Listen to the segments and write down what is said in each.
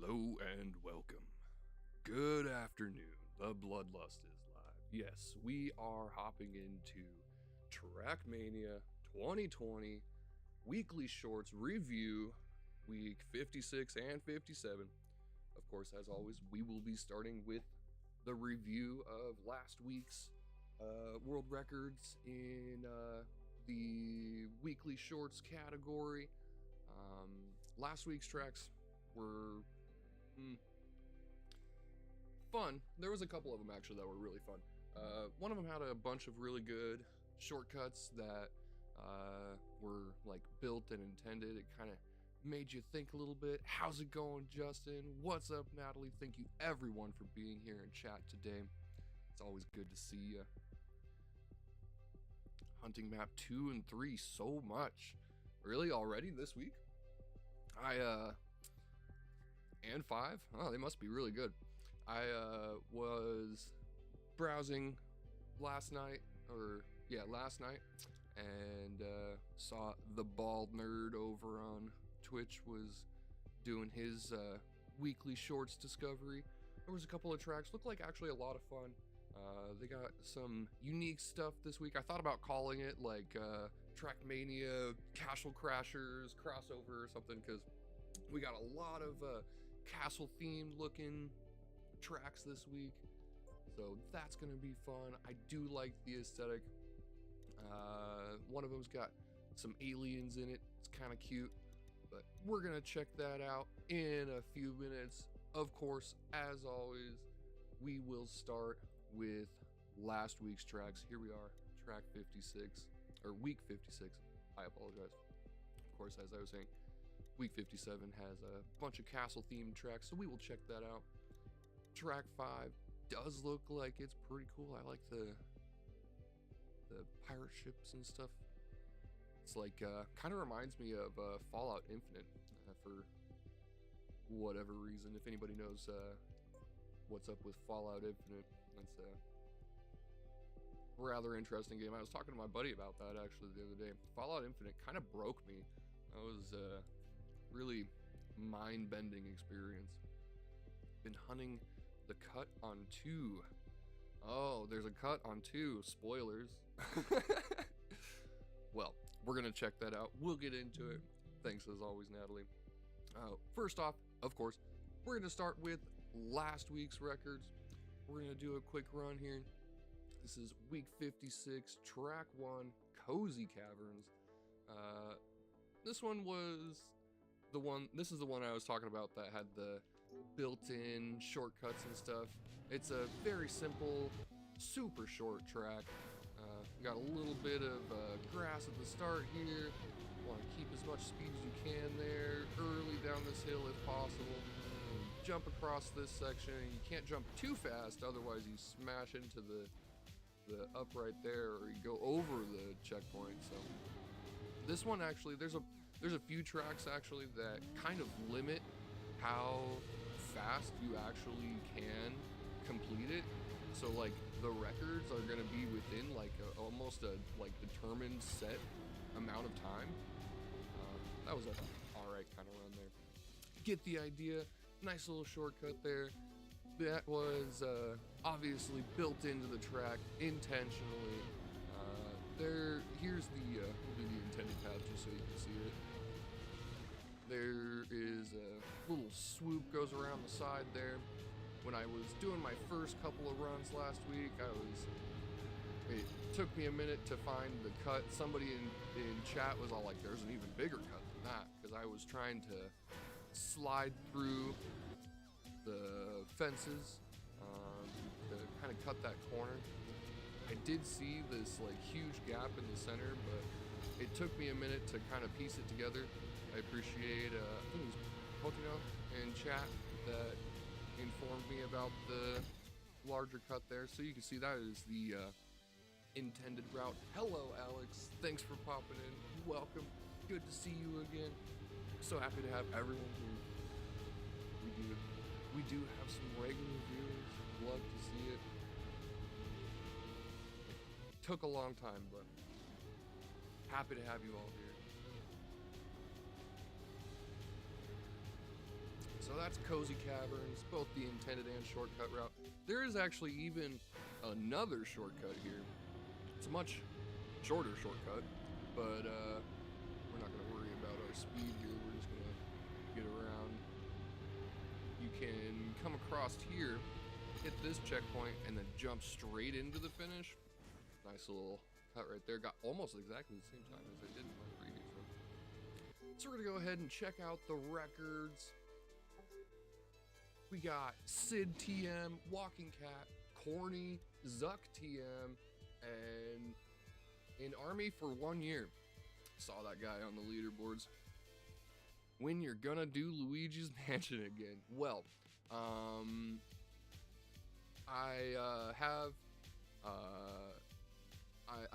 Hello and welcome. Good afternoon. The Bloodlust is live. Yes, we are hopping into Trackmania 2020 weekly shorts review, week 56 and 57. Of course, as always, we will be starting with the review of last week's world records in the weekly shorts category. Last week's tracks were fun. There was a couple of them actually that were really fun. One of them had a bunch of really good shortcuts that were like built and intended. It kind of made you think a little bit. How's it going, Justin? What's up, Natalie? Thank you everyone for being here in chat today. It's always good to see you. Hunting map 2 and 3 so much. Really already this week? And 5? Oh, they must be really good. I was browsing last night, and saw the bald nerd over on Twitch was doing his weekly shorts discovery. There was a couple of tracks, looked like actually a lot of fun. They got some unique stuff this week. I thought about calling it like Trackmania Castle Crashers crossover or something, because we got a lot of castle themed looking tracks this week, so that's gonna be fun. I do like the aesthetic. One of them's got some aliens in it. It's kind of cute, but we're gonna check that out in a few minutes. Of course, as always, we will start with last week's tracks. Here we are, track 56, or week 56. I apologize. Of course, as I was saying, week 57 has a bunch of castle themed tracks, so we will check that out. Track 5 does look like it's pretty cool. I like the pirate ships and stuff. It's like kind of reminds me of Fallout Infinite for whatever reason. If anybody knows what's up with Fallout Infinite, that's a rather interesting game. I was talking to my buddy about that actually the other day. Fallout Infinite kind of broke me. That was really mind-bending experience. Been hunting the cut on 2. Oh, there's a cut on 2. Spoilers. Well, we're gonna check that out. We'll get into it. Thanks as always, Natalie. First off, of course, we're gonna start with last week's records. We're gonna do a quick run here. This is week 56, track 1, Cozy Caverns. This one was this is the one I was talking about that had the built-in shortcuts and stuff. It's a very simple, super short track. Got a little bit of grass at the start here. Want to keep as much speed as you can there, early down this hill if possible. And jump across this section. You can't jump too fast, otherwise you smash into the upright there, or you go over the checkpoint. So this one actually, there's a few tracks actually that kind of limit how fast you actually can complete it. So like the records are gonna be within like almost a like determined set amount of time. That was a alright kind of run there. Get the idea. Nice little shortcut there. That was obviously built into the track intentionally. Here's the we'll do the intended path just so you can see it. There is a little swoop goes around the side there. When I was doing my first couple of runs last week, it took me a minute to find the cut. Somebody in chat was all like, there's an even bigger cut than that, because I was trying to slide through the fences to kind of cut that corner. I did see this like huge gap in the center, but it took me a minute to kind of piece it together. I appreciate I think it was Pokino in chat that informed me about the larger cut there, so you can see that is the intended route. Hello Alex, thanks for popping in. Welcome, good to see you again. So happy to have everyone here. We do have some regular viewers. Love to see it. Took a long time, but happy to have you all here. So that's Cozy Caverns, both the intended and shortcut route. There is actually even another shortcut here. It's a much shorter shortcut, but we're not gonna worry about our speed here. We're just gonna get around. You can come across here, hit this checkpoint, and then jump straight into the finish. Nice little cut right there. Got almost exactly the same time as I did in my previous one. So we're gonna go ahead and check out the records. We got Sid TM, Walking Cat, Corny, Zuck TM, and in Army for 1 year. Saw that guy on the leaderboards. When you're gonna do Luigi's Mansion again? Well, I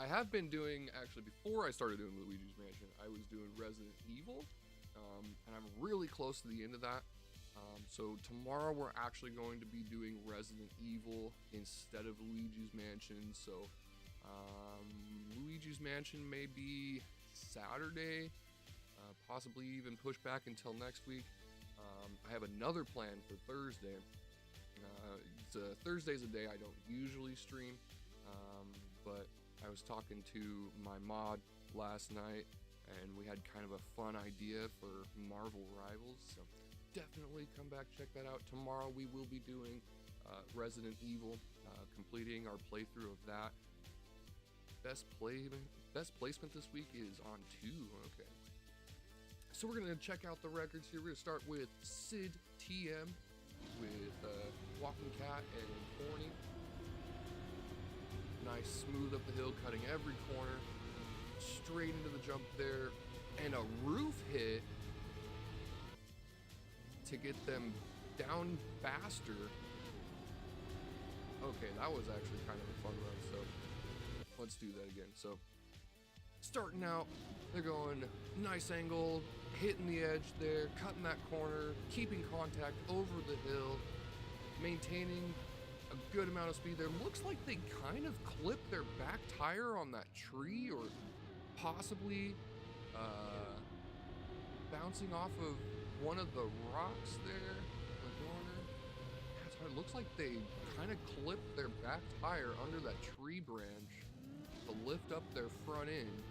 have been doing, actually before I started doing Luigi's Mansion, I was doing Resident Evil, and I'm really close to the end of that. So tomorrow we're actually going to be doing Resident Evil instead of Luigi's Mansion. So Luigi's Mansion may be Saturday, possibly even push back until next week. I have another plan for Thursday. Thursday's a day I don't usually stream, but I was talking to my mod last night and we had kind of a fun idea for Marvel Rivals, so definitely come back, check that out. Tomorrow we will be doing Resident Evil, completing our playthrough of that. Best placement this week is on 2. Okay. So we're gonna check out the records here. We're gonna start with Sid TM with Walking Cat and Corny. Nice, smooth up the hill, cutting every corner, straight into the jump there, and a roof hit to get them down faster. Okay, that was actually kind of a fun run, so let's do that again. So, starting out, they're going nice angle, hitting the edge there, cutting that corner, keeping contact over the hill, maintaining a good amount of speed there. Looks like they kind of clipped their back tire on that tree, or possibly bouncing off of one of the rocks there in the corner. That's how it looks like they kind of clipped their back tire under that tree branch to lift up their front end,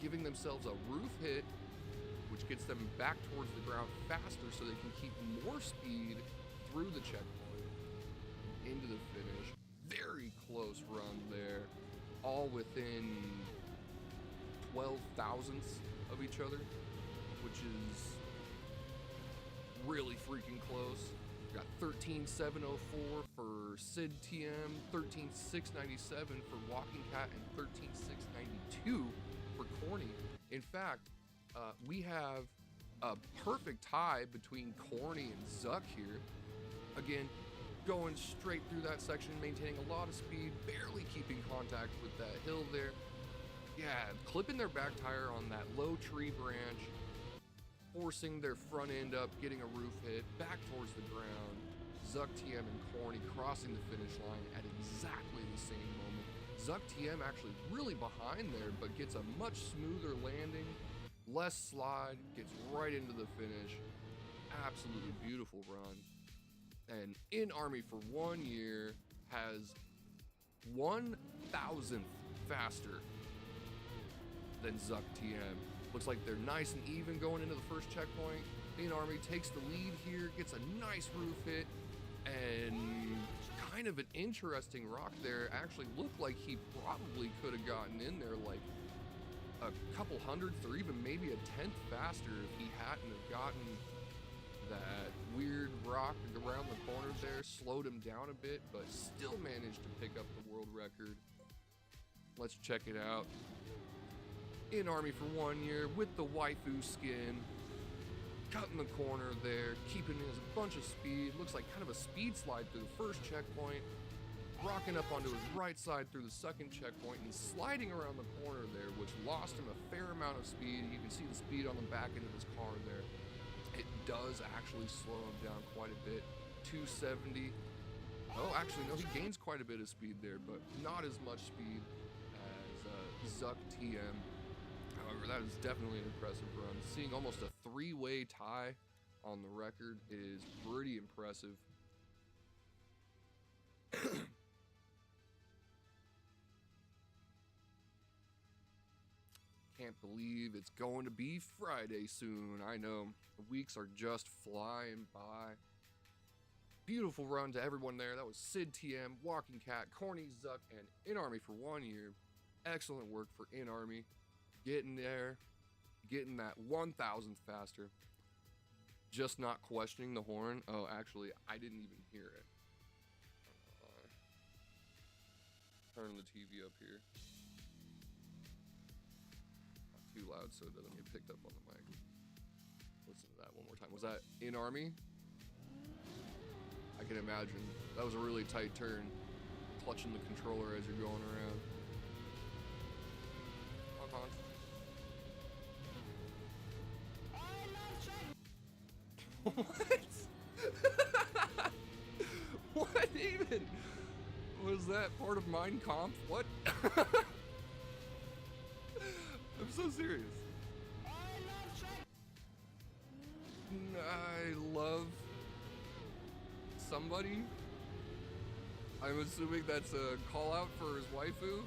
giving themselves a roof hit, which gets them back towards the ground faster so they can keep more speed through the checkpoint into the finish. Very close run there, all within 12 thousandths of each other, which is really freaking close. We got 13,704 for Sid TM, 13,697 for Walking Cat, and 13,692 for Corny. In fact, we have a perfect tie between Corny and Zuck here. Again, going straight through that section, maintaining a lot of speed, barely keeping contact with that hill there. Yeah, clipping their back tire on that low tree branch, forcing their front end up, getting a roof hit, back towards the ground. Zuck TM and Corny crossing the finish line at exactly the same moment. Zuck TM actually really behind there, but gets a much smoother landing, less slide, gets right into the finish. Absolutely beautiful run. And In Army for 1 year has 1,000th faster than Zuck TM. Looks like they're nice and even going into the first checkpoint. In Army takes the lead here, gets a nice roof hit, and kind of an interesting rock there. Actually looked like he probably could have gotten in there like a couple hundredths or even maybe a tenth faster if he hadn't have gotten that weird rock around the corner there. Slowed him down a bit, but still managed to pick up the world record. Let's check it out. In Army for 1 year with the waifu skin, cutting the corner there, keeping his bunch of speed. Looks like kind of a speed slide through the first checkpoint, rocking up onto his right side through the second checkpoint, and sliding around the corner there, which lost him a fair amount of speed. You can see the speed on the back end of his car there. It does actually slow him down quite a bit. 270. Oh, actually, no, he gains quite a bit of speed there, but not as much speed as Zuck TM. However, that is definitely an impressive run. Seeing almost a 3-way tie on the record is pretty impressive. Can't believe it's going to be Friday soon. I know, the weeks are just flying by. Beautiful run to everyone there. That was Sid TM, Walking Cat, Corny Zuck, and In Army for 1 year. Excellent work for In Army. Getting there, getting that 1,000th faster. Just not questioning the horn. Oh, actually, I didn't even hear it. Turn the TV up here. Not too loud so it doesn't get picked up on the mic. Listen to that one more time. Was that In Army? I can imagine. That was a really tight turn. Clutching the controller as you're going around. Honk honk. What? What even? Was that part of Mein Kampf? What? I'm so serious. I love somebody. I'm assuming that's a call out for his waifu.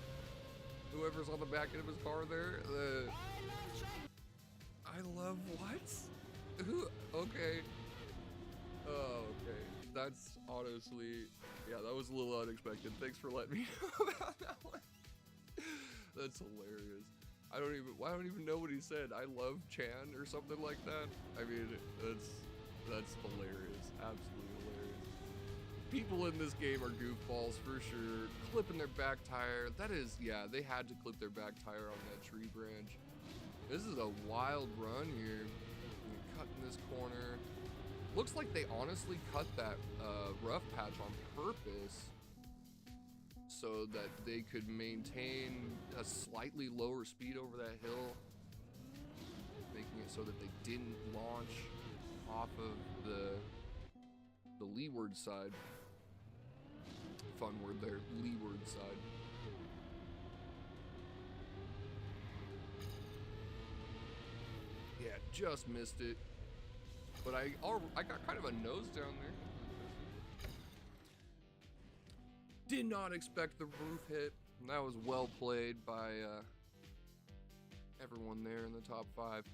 Whoever's on the back end of his car there. I love what? Who? Okay. Oh, okay. That's honestly, yeah, that was a little unexpected. Thanks for letting me know about that one. That's hilarious. I don't even know what he said. I love Chan or something like that. I mean, that's hilarious. Absolutely hilarious. People in this game are goofballs for sure. Clipping their back tire. That is, yeah, they had to clip their back tire on that tree branch. This is a wild run here. Cutting this corner. Looks like they honestly cut that rough patch on purpose so that they could maintain a slightly lower speed over that hill, making it so that they didn't launch off of the leeward side. Fun word there, leeward side. Yeah, just missed it. But I got kind of a nose down there. Did not expect the roof hit. And that was well played by everyone there in the top 5.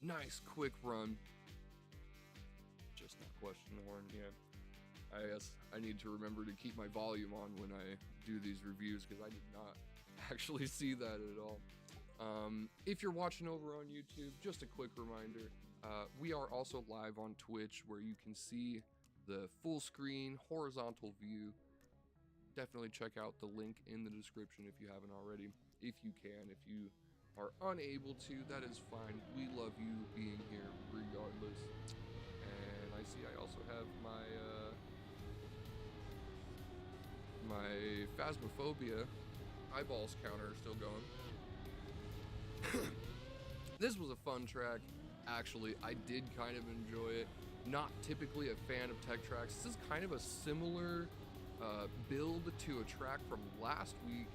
Nice quick run. Just not question the horn. Yeah. I guess I need to remember to keep my volume on when I do these reviews because I did not actually see that at all. If you're watching over on YouTube, just a quick reminder. We are also live on Twitch where you can see the full screen horizontal view. Definitely check out the link in the description if you haven't already, if you can. If you are unable to, that is fine. We love you being here regardless. And I see I also have my Phasmophobia eyeballs counter still going. This was a fun track. Actually, I did kind of enjoy it. Not typically a fan of tech tracks. This is kind of a similar build to a track from last week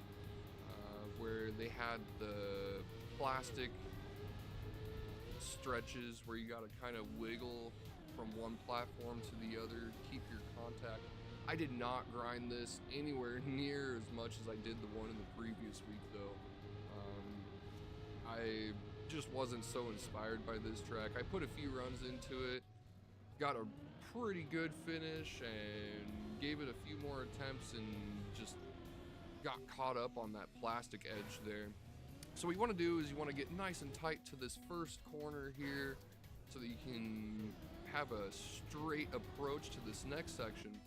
where they had the plastic stretches where you got to kind of wiggle from one platform to the other, keep your contact. I did not grind this anywhere near as much as I did the one in the previous week though. I just wasn't so inspired by this track. I put a few runs into it, got a pretty good finish, and gave it a few more attempts and just got caught up on that plastic edge there. So what you want to do is you want to get nice and tight to this first corner here so that you can have a straight approach to this next section.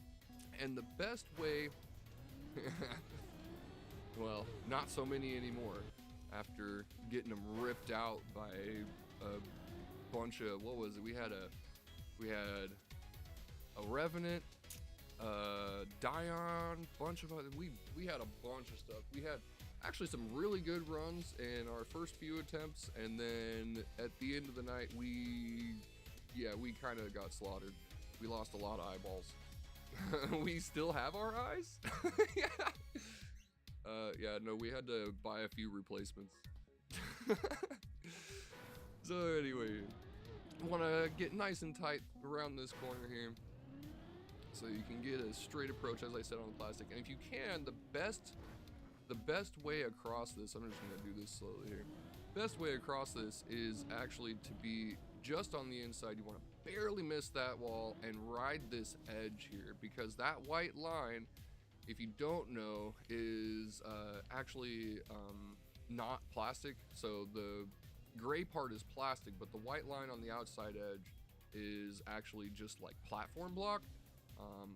And the best way, well, not so many anymore. After getting them ripped out by a bunch of, what was it? We had a Revenant, Dion, bunch of other, we had a bunch of stuff. We had actually some really good runs in our first few attempts, and then at the end of the night, we kind of got slaughtered. We lost a lot of eyeballs. We still have our eyes? Yeah, no, we had to buy a few replacements. So anyway, want to get nice and tight around this corner here, so you can get a straight approach, as I said, on the plastic. And if you can, the best way across this, I'm just gonna do this slowly here. Best way across this is actually to be just on the inside. You want to barely miss that wall and ride this edge here, because that white line, if you don't know, is actually not plastic. So the gray part is plastic, but the white line on the outside edge is actually just like platform block,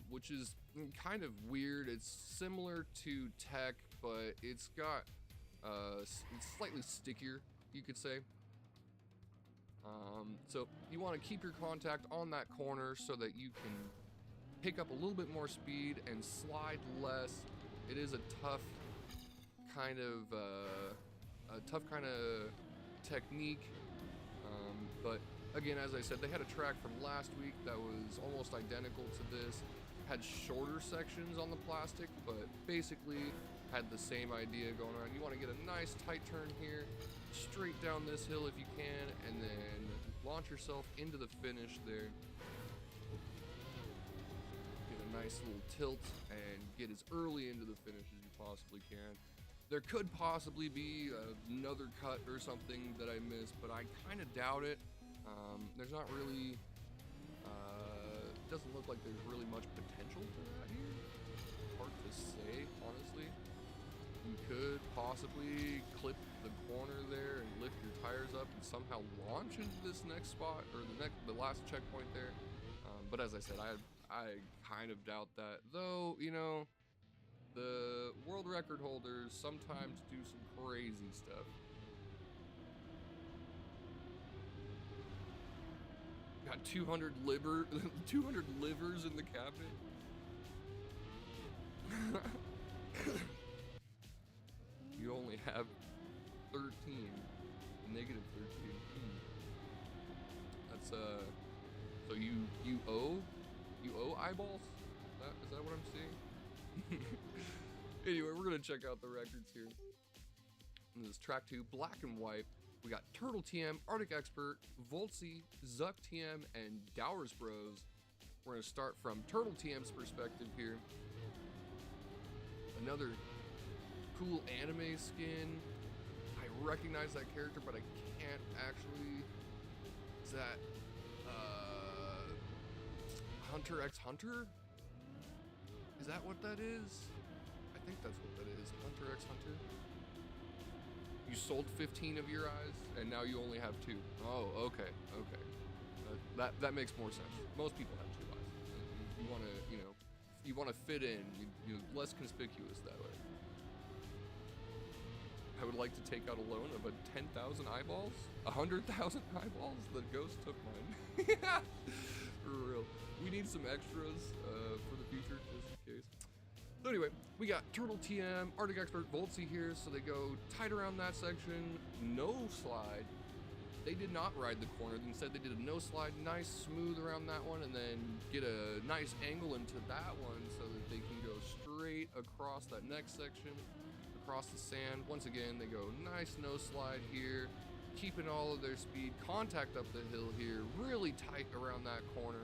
which is kind of weird. It's similar to tech, but it's got it's slightly stickier, you could say. So you want to keep your contact on that corner so that you can pick up a little bit more speed and slide less. It is a tough kind of technique, but again, as I said, they had a track from last week that was almost identical to this. Had shorter sections on the plastic, but basically had the same idea going on. You want to get a nice tight turn here, straight down this hill if you can, and then launch yourself into the finish there. Get a nice little tilt and get as early into the finish as you possibly can. There could possibly be another cut or something that I missed, but I kind of doubt it. There's not really, doesn't look like there's really much potential for that here. Hard to say, honestly. You could possibly clip the corner there and lift your tires up and somehow launch into this next spot, or the last checkpoint there. But as I said, I kind of doubt that, though. You know, the world record holders sometimes do some crazy stuff. Got 200 livers in the cabinet. You only have 13, negative 13. That's so you owe eyeballs? Is that what I'm seeing? Anyway, we're gonna check out the records here. And this track 2, black and white. We got Turtle TM, Arctic Expert, Voltsy, Zuck TM, and Dowers Bros. We're gonna start from Turtle TM's perspective here. Another cool anime skin. I recognize that character, but I can't actually. Is that Hunter x Hunter? Is that what that is? I think that's what that is. Hunter x Hunter. You sold 15 of your eyes, and now you only have 2. Oh, okay. That makes more sense. Most people have 2 eyes. You want to, you want to fit in. You're less conspicuous that way. I would like to take out a loan of 10,000 eyeballs, 100,000 eyeballs. The ghost took mine. For real. We need some extras for the future, just in case. So anyway, we got Turtle TM, Arctic Expert, Voltsy here, so they go tight around that section, no slide. They did not ride the corner, instead they did a no slide, nice smooth around that one, and then get a nice angle into that one so that they can go straight across that next section, across the sand. Once again, they go nice no slide here, keeping all of their speed, contact up the hill here, really tight around that corner,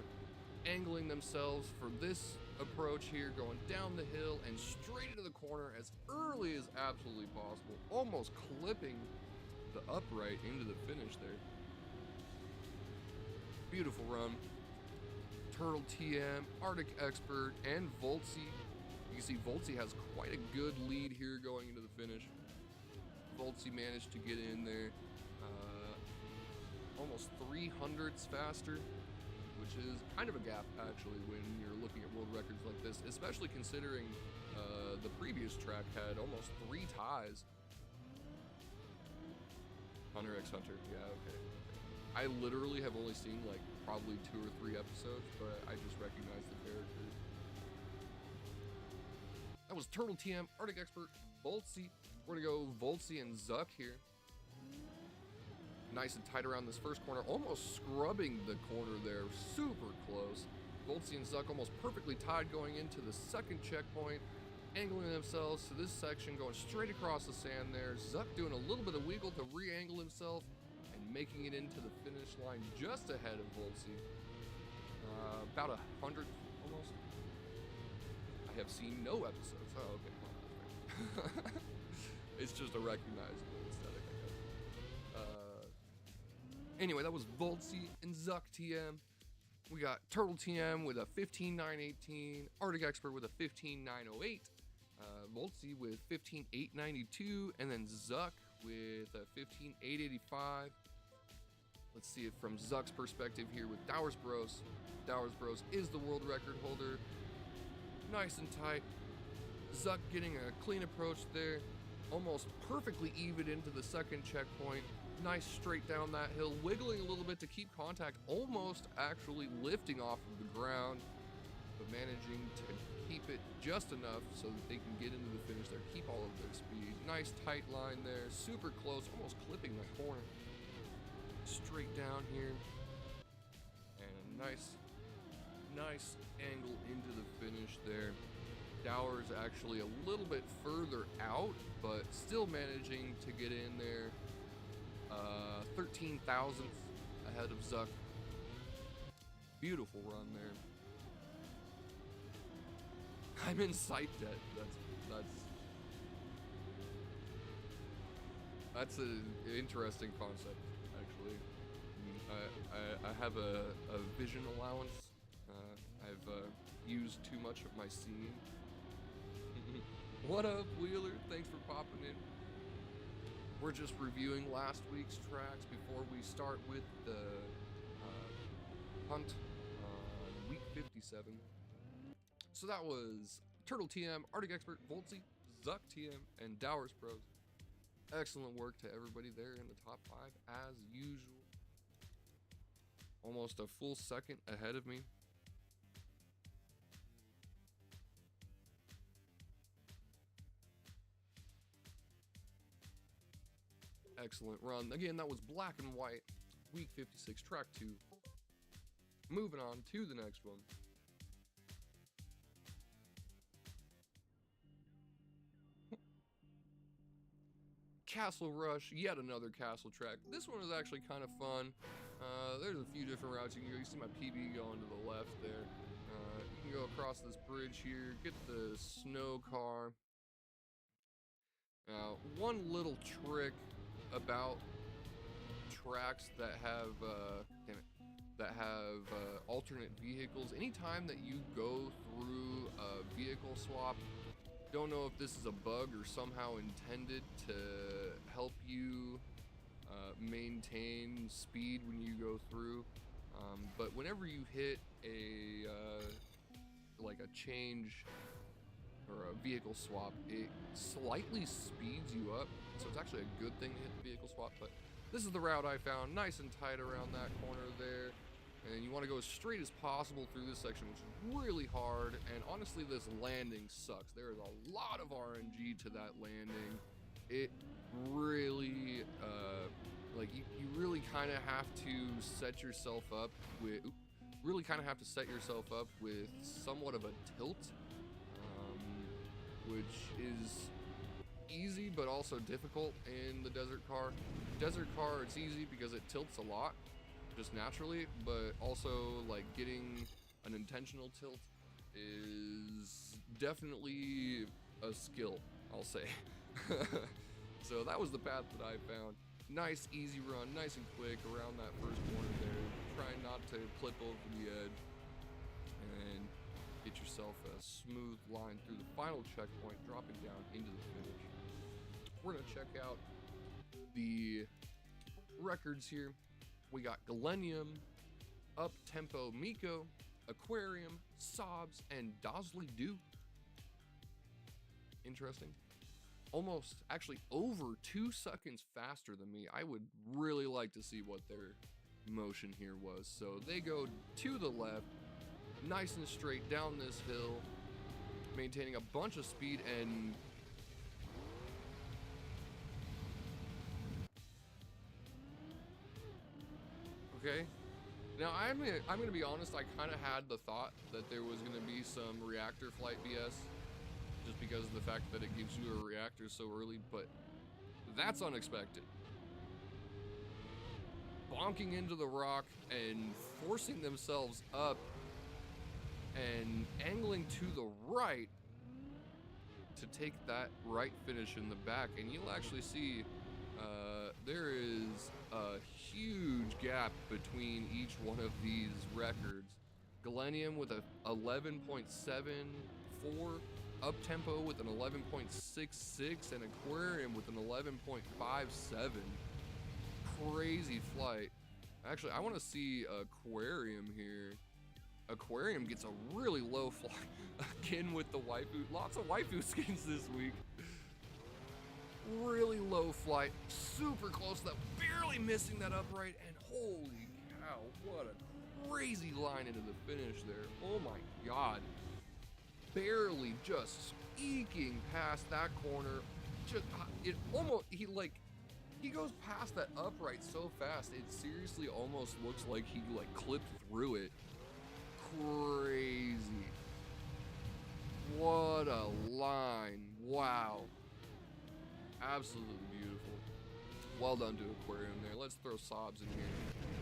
angling themselves for this approach here, going down the hill and straight into the corner as early as absolutely possible, almost clipping the upright into the finish there. Beautiful run. Turtle TM, Arctic Expert, and Voltsy. You can see Voltsy has quite a good lead here going into the finish. Voltsy managed to get in there almost 300ths faster, which is kind of a gap actually when you're looking at world records like this, especially considering the previous track had almost 3 ties. Hunter x Hunter, yeah, okay. I literally have only seen like probably 2 or 3 episodes, but I just recognize the characters. That was Turtle TM, Arctic Expert, Voltsy. We're gonna go Voltsy and Zuck here. Nice and tight around this first corner, almost scrubbing the corner there, super close. Voltsy and Zuck almost perfectly tied going into the second checkpoint, angling themselves to this section, going straight across the sand there. Zuck doing a little bit of wiggle to re-angle himself, and making it into the finish line just ahead of Voltsy. About 100 almost. I have seen no episodes. Oh, okay. Well, it's just a recognizable aesthetic, I guess. Anyway, that was Voltsy and Zuck TM. We got Turtle TM with a 15.918, Arctic Expert with a 15.908, Voltsy with 15.892, and then Zuck with a 15.885. Let's see it from Zuck's perspective here with Dowers Bros. Dowers Bros is the world record holder. Nice and tight. Zuck getting a clean approach there. Almost perfectly even into the second checkpoint. Nice straight down that hill, wiggling a little bit to keep contact, almost actually lifting off of the ground, but managing to keep it just enough so that they can get into the finish there, keep all of their speed. Nice tight line there, super close, almost clipping the corner. Straight down here, and a nice angle into the finish there. Dowers actually a little bit further out, but still managing to get in there. 13 thousandths ahead of Zuck. Beautiful run there. I'm in sight debt. That's an interesting concept, actually. I have a vision allowance. I've used too much of my seeing. What up, Wheeler? Thanks for popping in. We're just reviewing last week's tracks before we start with the hunt on week 57. So that was Turtle TM, Arctic Expert, Voltsy, Zuck TM, and Dowers Bros. Excellent work to everybody there in the top 5 as usual. Almost a full second ahead of me. Excellent run. Again, that was black and white, week 56, track 2. Moving on to the next one. Castle Rush, yet another castle track. This one is actually kind of fun. There's a few different routes you can go. You see my PB going to the left there. You can go across this bridge here, get the snow car. One little trick about tracks that have alternate vehicles. Anytime that you go through a vehicle swap, don't know if this is a bug or somehow intended to help you maintain speed when you go through, but whenever you hit a like a change or a vehicle swap, it slightly speeds you up, so it's actually a good thing to hit the vehicle swap. But this is the route I found, nice and tight around that corner there, and you want to go as straight as possible through this section, which is really hard. And honestly, this landing sucks. There is a lot of RNG to that landing. It really like you really kind of have to set yourself up with somewhat of a tilt, which is easy but also difficult in the desert car. Desert car, it's easy because it tilts a lot just naturally, but also like getting an intentional tilt is definitely a skill, I'll say. So that was the path that I found. Nice easy run, nice and quick around that first corner there. Try not to clip over the edge and get yourself a smooth line through the final checkpoint, dropping down into the finish. We're gonna check out the records here. We got Galenium, Up Tempo Miko, Aquarium, Sobs, and Dosley Dew. Interesting. Almost, actually over 2 seconds faster than me. I would really like to see what their motion here was. So they go to the left, nice and straight down this hill, maintaining a bunch of speed and okay. Now I'm gonna be honest, I kind of had the thought that there was gonna be some reactor flight BS, just because of the fact that it gives you a reactor so early, but that's unexpected. bonking into the rock and forcing themselves up and angling to the right to take that right finish in the back. And you'll actually see there is a huge gap between each one of these records. Galenium with a 11.74, Up-Tempo with an 11.66, and Aquarium with an 11.57. Crazy flight. Actually, I want to see Aquarium here. Aquarium gets a really low flight again with the waifu. Lots of waifu skins this week. Really low flight, super close to that, barely missing that upright, and holy cow, what a crazy line into the finish there. Oh my god. Barely just eking past that corner. Just it almost he goes past that upright so fast it seriously almost looks like he like clipped through it. Crazy. What a line. Wow. Absolutely beautiful. Well done to Aquarium there. Let's throw Sobs in here.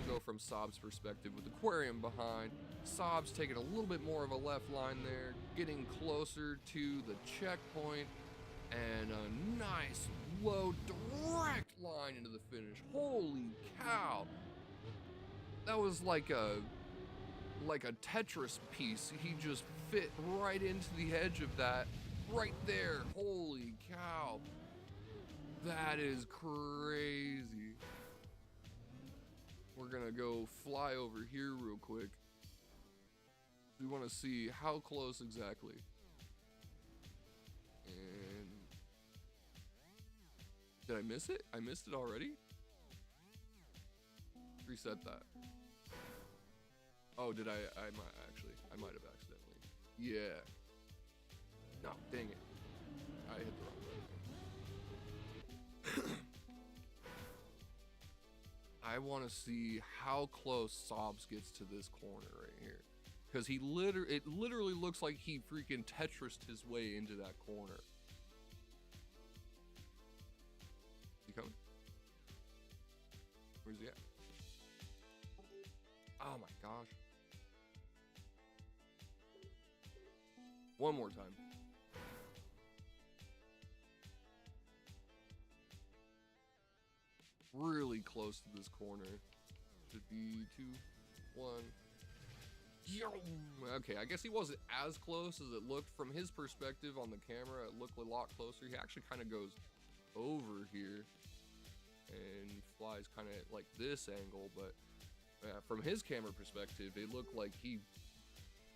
We'll go from Sobs' perspective with Aquarium behind. Sobs taking a little bit more of a left line there, getting closer to the checkpoint, and a nice, low, direct line into the finish. Holy cow. That was like a Tetris piece. He just fit right into the edge of that right there. Holy cow. That is crazy. We're gonna go fly over here real quick. We want to see how close exactly. And did I miss it? I missed it already? Reset that. Oh, did I might have accidentally. Yeah. No, dang it. I hit the wrong button. I want to see how close Sobs gets to this corner right here. Because it literally looks like he freaking Tetrised his way into that corner. Is he coming? Where's he at? Oh my gosh. One more time. Really close to this corner. Should be 2, 1. Okay, I guess he wasn't as close as it looked from his perspective on the camera. It looked a lot closer. He actually kind of goes over here and flies kind of like this angle, but from his camera perspective, it looked like he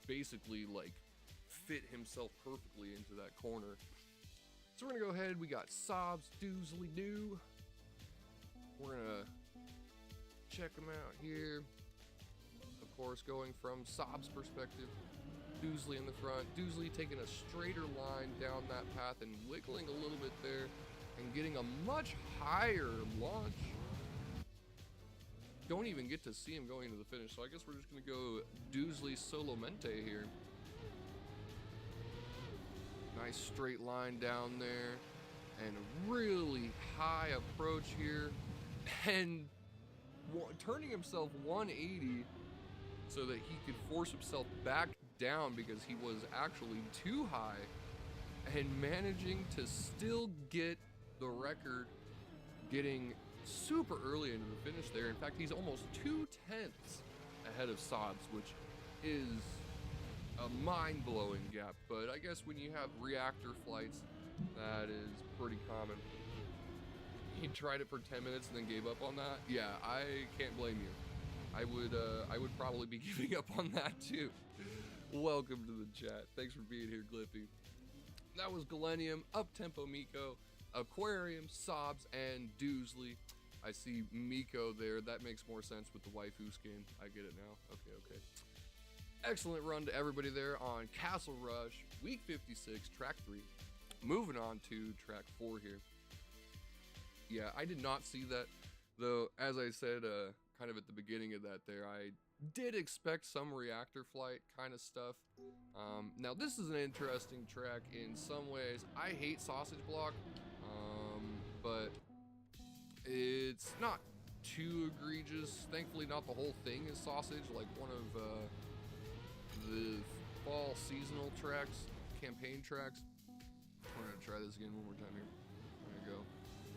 basically like fit himself perfectly into that corner. So we're gonna go ahead. We got Sobs Doozly Doo. We're gonna check him out here. Of course, going from Sob's perspective, Doozly in the front. Doozly taking a straighter line down that path and wiggling a little bit there and getting a much higher launch. Don't even get to see him going into the finish, so I guess we're just gonna go Doozly Solamente here. Nice straight line down there and really high approach here. And turning himself 180 so that he could force himself back down because he was actually too high, and managing to still get the record, getting super early into the finish there. In fact, he's almost 2/10 ahead of Sobs, which is a mind-blowing gap. But I guess when you have reactor flights, that is pretty common. He tried it for 10 minutes and then gave up on that. Yeah, I can't blame you. I would probably be giving up on that too. Welcome to the chat. Thanks for being here, Glippy. That was Galenium, Up-Tempo Miko, Aquarium, Sobs, and Doozly. I see Miko there. That makes more sense with the waifu skin. I get it now. Okay. Excellent run to everybody there on Castle Rush, week 56, track 3. Moving on to track 4 here. Yeah, I did not see that, though, as I said, kind of at the beginning of that there, I did expect some reactor flight kind of stuff. Now, this is an interesting track in some ways. I hate Sausage Block, but it's not too egregious. Thankfully, not the whole thing is sausage, like one of the fall seasonal tracks, campaign tracks. We're gonna try this again one more time here. There we go.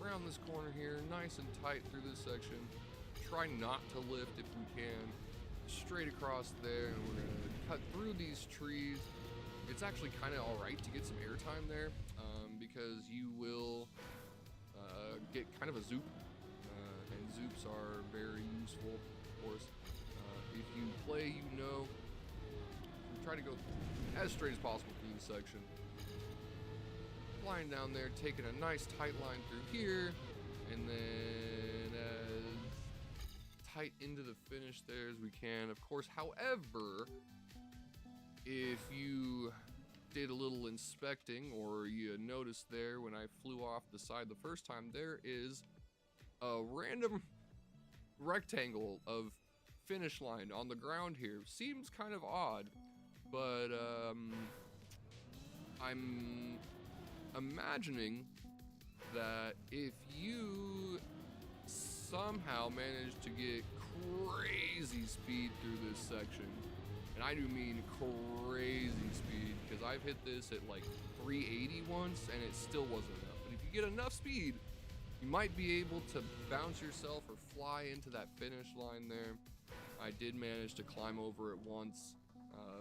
Around this corner here, nice and tight through this section. Try not to lift if we can. Straight across there, and we're gonna cut through these trees. It's actually kind of all right to get some airtime there, because you will get kind of a zoop, and zoops are very useful, of course. If you play, you know. Try to go as straight as possible through this section. Flying down there, taking a nice tight line through here, and then as tight into the finish there as we can. Of course, however, if you did a little inspecting, or you noticed there when I flew off the side the first time, there is a random rectangle of finish line on the ground here. Seems kind of odd, but I'm imagining that if you somehow manage to get crazy speed through this section, and I do mean crazy speed, because I've hit this at like 380 once and it still wasn't enough. But if you get enough speed, you might be able to bounce yourself or fly into that finish line there. I did manage to climb over it once,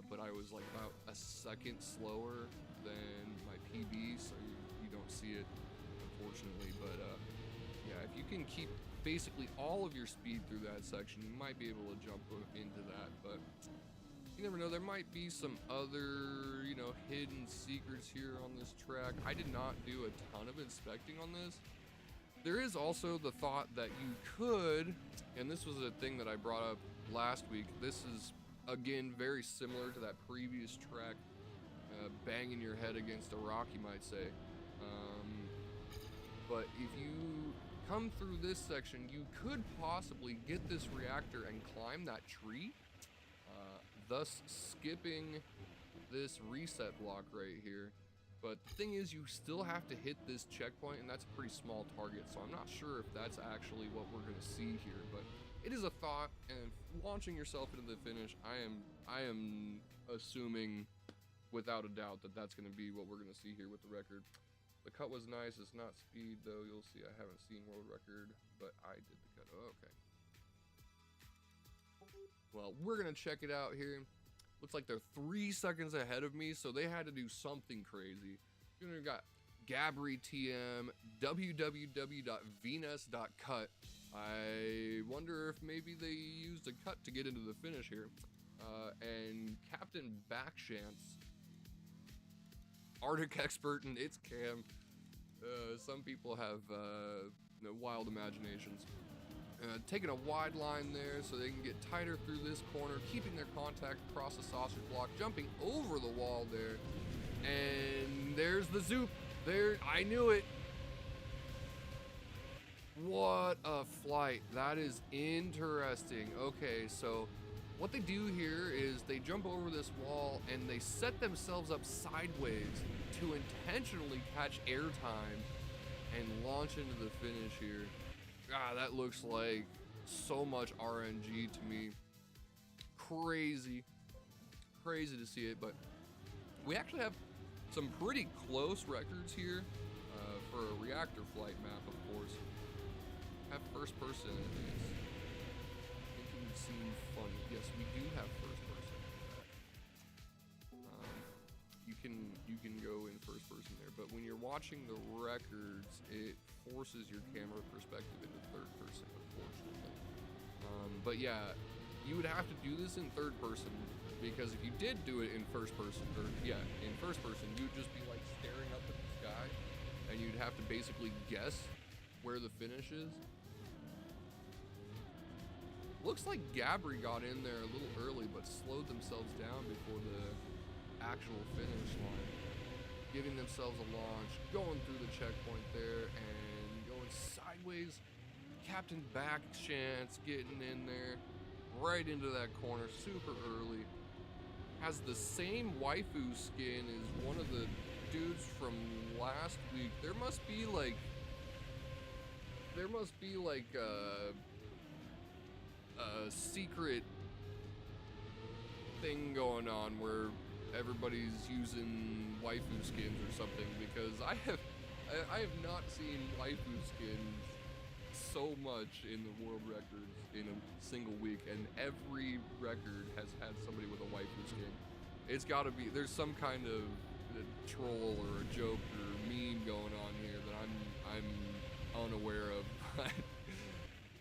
but I was like about a second slower than my PB, so you don't see it, unfortunately. But yeah, if you can keep basically all of your speed through that section, you might be able to jump into that. But you never know, there might be some other, you know, hidden secrets here on this track. I did not do a ton of inspecting on this. There is also the thought that you could, and this was a thing that I brought up last week, this is again very similar to that previous track, banging your head against a rock, you might say. But if you come through this section, you could possibly get this reactor and climb that tree, thus skipping this reset block right here. But the thing is, you still have to hit this checkpoint, and that's a pretty small target, so I'm not sure if that's actually what we're gonna see here. But it is a thought, and launching yourself into the finish, I am assuming without a doubt that that's gonna be what we're gonna see here with the record. The cut was nice. It's not speed though. You'll see I haven't seen world record, but I did the cut. Oh, okay. Well, we're gonna check it out here. Looks like they're 3 seconds ahead of me, so they had to do something crazy. You know, we got Gabri TM, www.venus.cut. I wonder if maybe they used a cut to get into the finish here. And Captain Backchance, Arctic expert, and it's Cam. Some people have you know, wild imaginations. Taking a wide line there so they can get tighter through this corner, keeping their contact across the sausage block, jumping over the wall there, and there's the zoop. There, I knew it. What a flight. That is interesting. Okay, so what they do here is they jump over this wall and they set themselves up sideways to intentionally catch airtime and launch into the finish here. God, that looks like so much RNG to me. Crazy to see it, but we actually have some pretty close records here for a reactor flight map, of course. Have first person in this. Making it seem funny. Yes, we do have first person. You can go in first person there, but when you're watching the records, it forces your camera perspective into third person, unfortunately. But yeah, you would have to do this in third person, because if you did do it in first person, in first person, you'd just be like staring up at the sky, and you'd have to basically guess where the finish is. Looks like Gabri got in there a little early, but slowed themselves down before the actual finish line, giving themselves a launch, going through the checkpoint there, and going sideways. Captain Backchance getting in there, right into that corner, super early. Has the same waifu skin as one of the dudes from last week. There must be like secret thing going on where everybody's using waifu skins or something, because I have not seen waifu skins so much in the world records in a single week, and every record has had somebody with a waifu skin. It's got to be, there's some kind of troll or a joke or meme going on here that I'm unaware of. But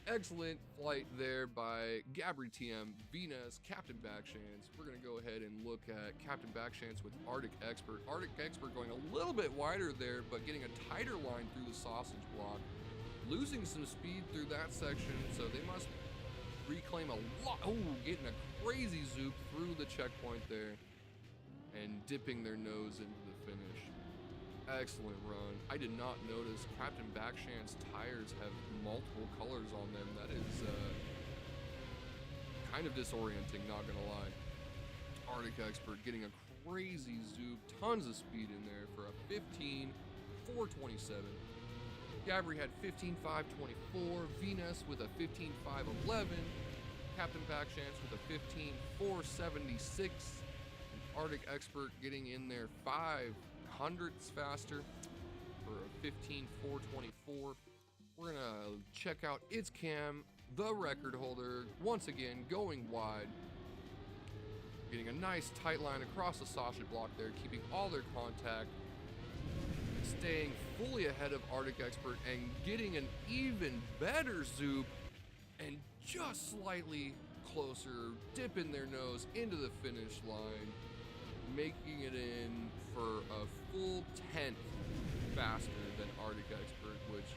excellent flight there by Gabri TM, Venus, Captain Backchance. We're gonna go ahead and look at Captain Backchance with Arctic Expert. Arctic Expert going a little bit wider there, but getting a tighter line through the sausage block. Losing some speed through that section, so they must reclaim a lot. Oh, getting a crazy zoop through the checkpoint there and dipping their nose into the finish. Excellent run. I did not notice Captain Backchance tires have multiple colors on them. That is kind of disorienting, not gonna lie. Arctic Expert getting a crazy zoop, tons of speed in there for a 15.427. Gabri had 15.524, Venus with a 15.511, Captain Backchance with a 15.476, and Arctic Expert getting in there 0.05 faster for a 15.424. We're gonna check out its cam, the record holder, once again going wide, getting a nice tight line across the sausage block there, keeping all their contact, staying fully ahead of Arctic Expert and getting an even better zoop and just slightly closer, dipping their nose into the finish line, making it in for a full 10th faster than Arctic Expert, which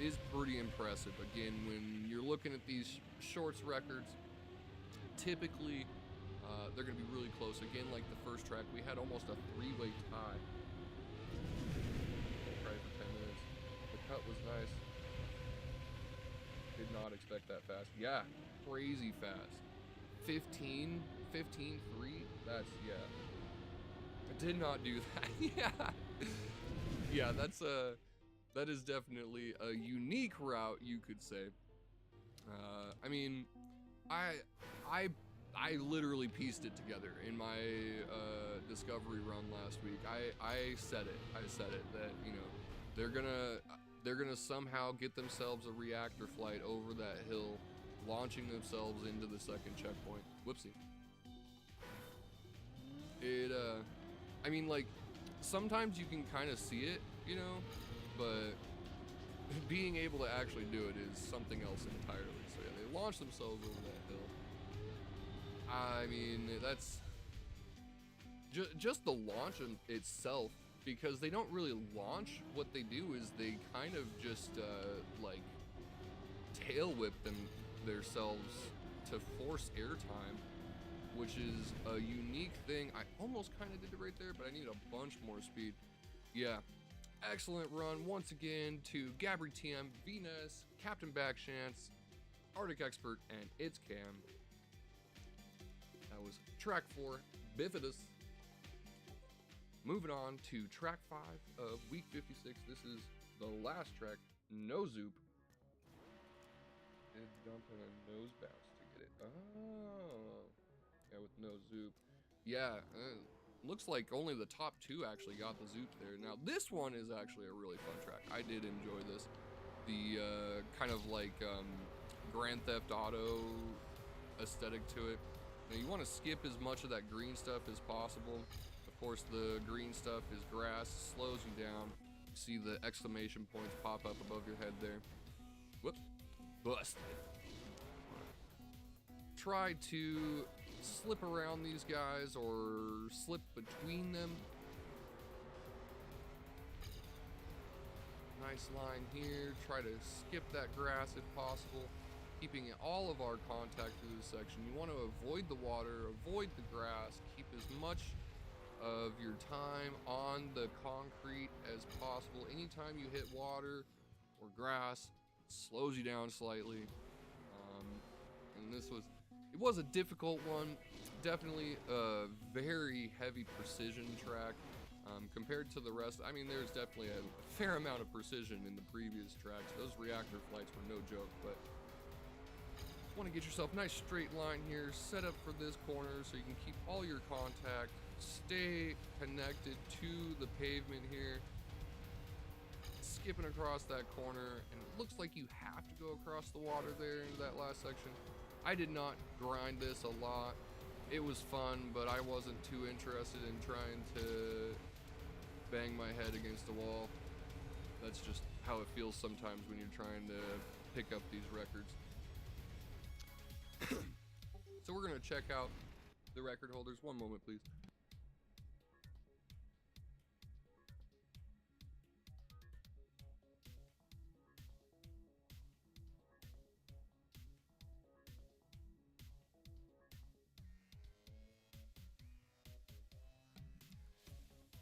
is pretty impressive. Again, when you're looking at these shorts records, typically they're going to be really close. Again, like the first track, we had almost a three-way tie. For 10 minutes. The cut was nice. Did not expect that fast. Yeah, crazy fast. 15.3. That's, yeah. I did not do that. Yeah. Yeah, that is definitely a unique route, you could say. I mean, I literally pieced it together in my discovery run last week. I said it that, you know, they're gonna somehow get themselves a reactor flight over that hill, launching themselves into the second checkpoint. Whoopsie. I mean, like, sometimes you can kind of see it, you know, but being able to actually do it is something else entirely. So yeah, they launched themselves over that hill. I mean, that's just the launch in itself, because they don't really launch. What they do is they kind of just like tail whip themselves to force airtime, which is a unique thing. I almost kind of did it right there, but I need a bunch more speed. Yeah, excellent run once again to Gabri TM, Venus, Captain Backchance, Arctic Expert, and its cam. That was track 4, Bifidus. Moving on to track 5 of week 56. This is the last track, No Zoop. Did jump in a nose bounce to get it. Oh. Yeah, with no zoop. Yeah, looks like only the top 2 actually got the zoop there. Now, this one is actually a really fun track. I did enjoy this. The kind of like Grand Theft Auto aesthetic to it. Now, you want to skip as much of that green stuff as possible. Of course, the green stuff is grass, slows you down. You see the exclamation points pop up above your head there. Whoops. Busted. Try to slip around these guys or slip between them. Nice line here. Try to skip that grass if possible, keeping all of our contact through this section. You want to avoid the water, avoid the grass, keep as much of your time on the concrete as possible. Anytime you hit water or grass, it slows you down slightly. And it was a difficult one. Definitely a very heavy precision track compared to the rest. I mean, there's definitely a fair amount of precision in the previous tracks. Those reactor flights were no joke, but Want to get yourself a nice straight line here, set up for this corner so you can keep all your contact, stay connected to the pavement here, skipping across that corner, and it looks like you have to go across the water there into that last section. I did not grind this a lot. It was fun, but I wasn't too interested in trying to bang my head against the wall. That's just how it feels sometimes when you're trying to pick up these records. So we're gonna check out the record holders. One moment, please.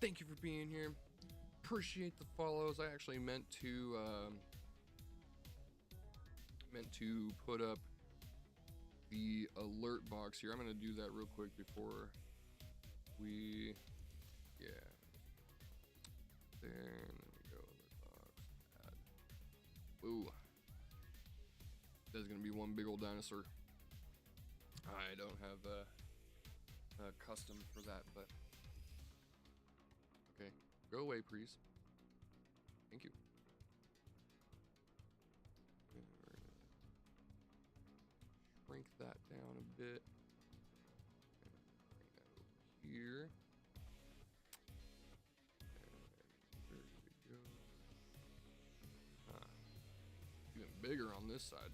Thank you for being here. Appreciate the follows. I actually meant to put up the alert box here. I'm gonna do that real quick before we, yeah, there, and then we go alert box, add. Ooh, there's gonna be one big old dinosaur. I don't have a custom for that, but okay, go away, please. Thank you. Shrink that down a bit. And bring that over here. And where did it go? Even bigger on this side.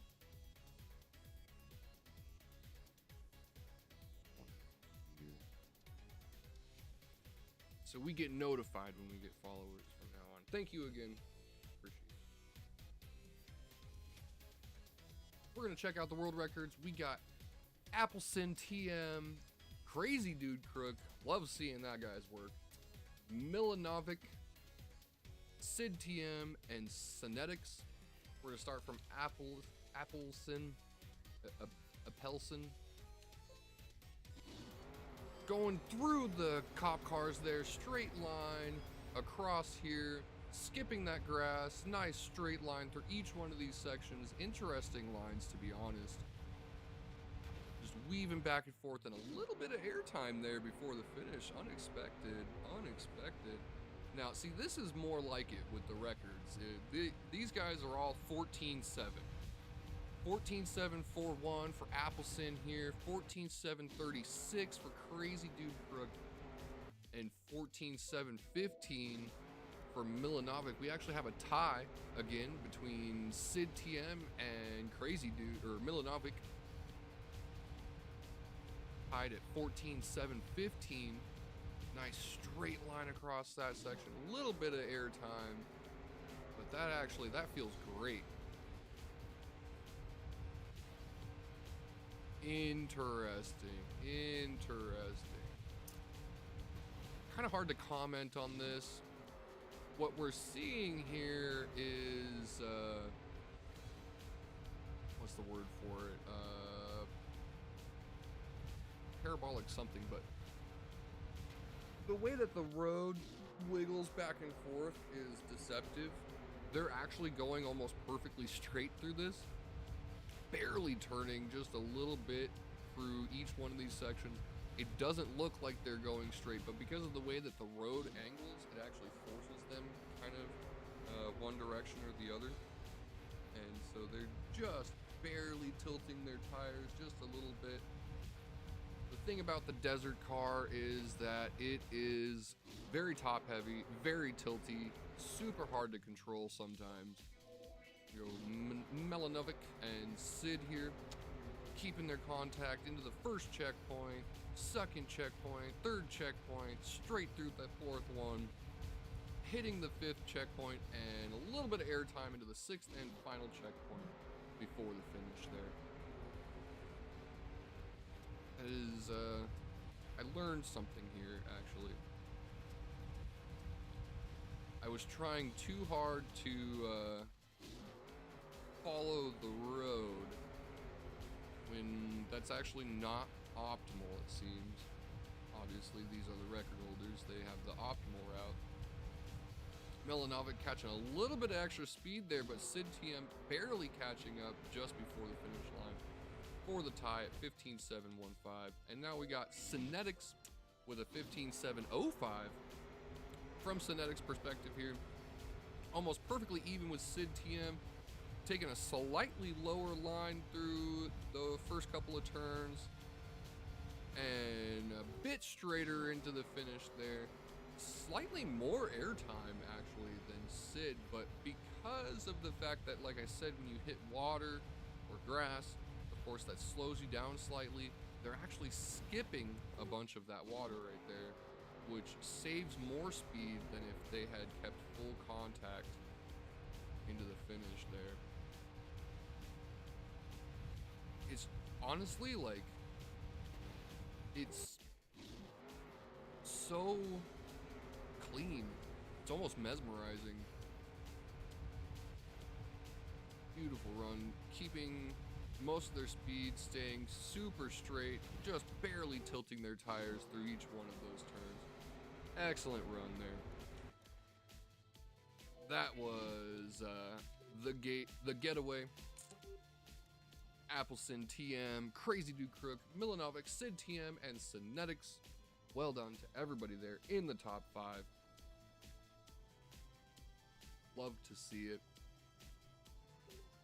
So we get notified when we get followers from now on. Thank you again. Appreciate it. We're gonna check out the world records. We got Appleson TM, Crazy Dude Crook. Love seeing that guy's work. Milanovic, Sid TM, and Synetics. We're gonna start from Appleson. Going through the cop cars there, straight line across here, skipping that grass, nice straight line through each one of these sections. Interesting lines, to be honest. Just weaving back and forth, and a little bit of airtime there before the finish. Unexpected. Now, see, this is more like it with the records. These guys are all 14-7. 14-7-4-1 for Appleson here, 14-7-36 for Crazy Dude Crook, and 14-7-15 for Milanovic. We actually have a tie again between Sid TM and Crazy Dude, or Milanovic, tied at 14-7-15. Nice straight line across that section. A little bit of air time, but that feels great. Interesting. Kind of hard to comment on this. What we're seeing here is, what's the word for it? Parabolic something, but the way that the road wiggles back and forth is deceptive. They're actually going almost perfectly straight through this. Barely turning just a little bit through each one of these sections. It doesn't look like they're going straight, but because of the way that the road angles, it actually forces them kind of one direction or the other. And so they're just barely tilting their tires just a little bit. The thing about the desert car is that it is very top heavy, very tilty, super hard to control sometimes. Milanovic and Sid here, keeping their contact into the first checkpoint, second checkpoint, third checkpoint, straight through that fourth one, hitting the fifth checkpoint, and a little bit of airtime into the sixth and final checkpoint before the finish there. That is, I learned something here, actually. I was trying too hard to, follow the road when that's actually not optimal, it seems. Obviously, these are the record holders. They have the optimal route. Milanovic catching a little bit of extra speed there, but Sid TM barely catching up just before the finish line. for the tie at 15.715. And now we got Synetics with a 15.705. From Synetics' perspective here, almost perfectly even with Sid TM, taking a slightly lower line through the first couple of turns, and a bit straighter into the finish there. Slightly more airtime actually than Sid, but because of the fact that, like I said, when you hit water or grass, of course that slows you down slightly, they're actually skipping a bunch of that water right there, which saves more speed than if they had kept full contact into the finish there. It's honestly like, it's so clean. It's almost mesmerizing. Beautiful run, keeping most of their speed, staying super straight, just barely tilting their tires through each one of those turns. Excellent run there. That was the getaway. Appleson TM, Crazy Dude Crook, Milanovic, Sid TM, and Synetics. Well done to everybody there in the top 5. Love to see it.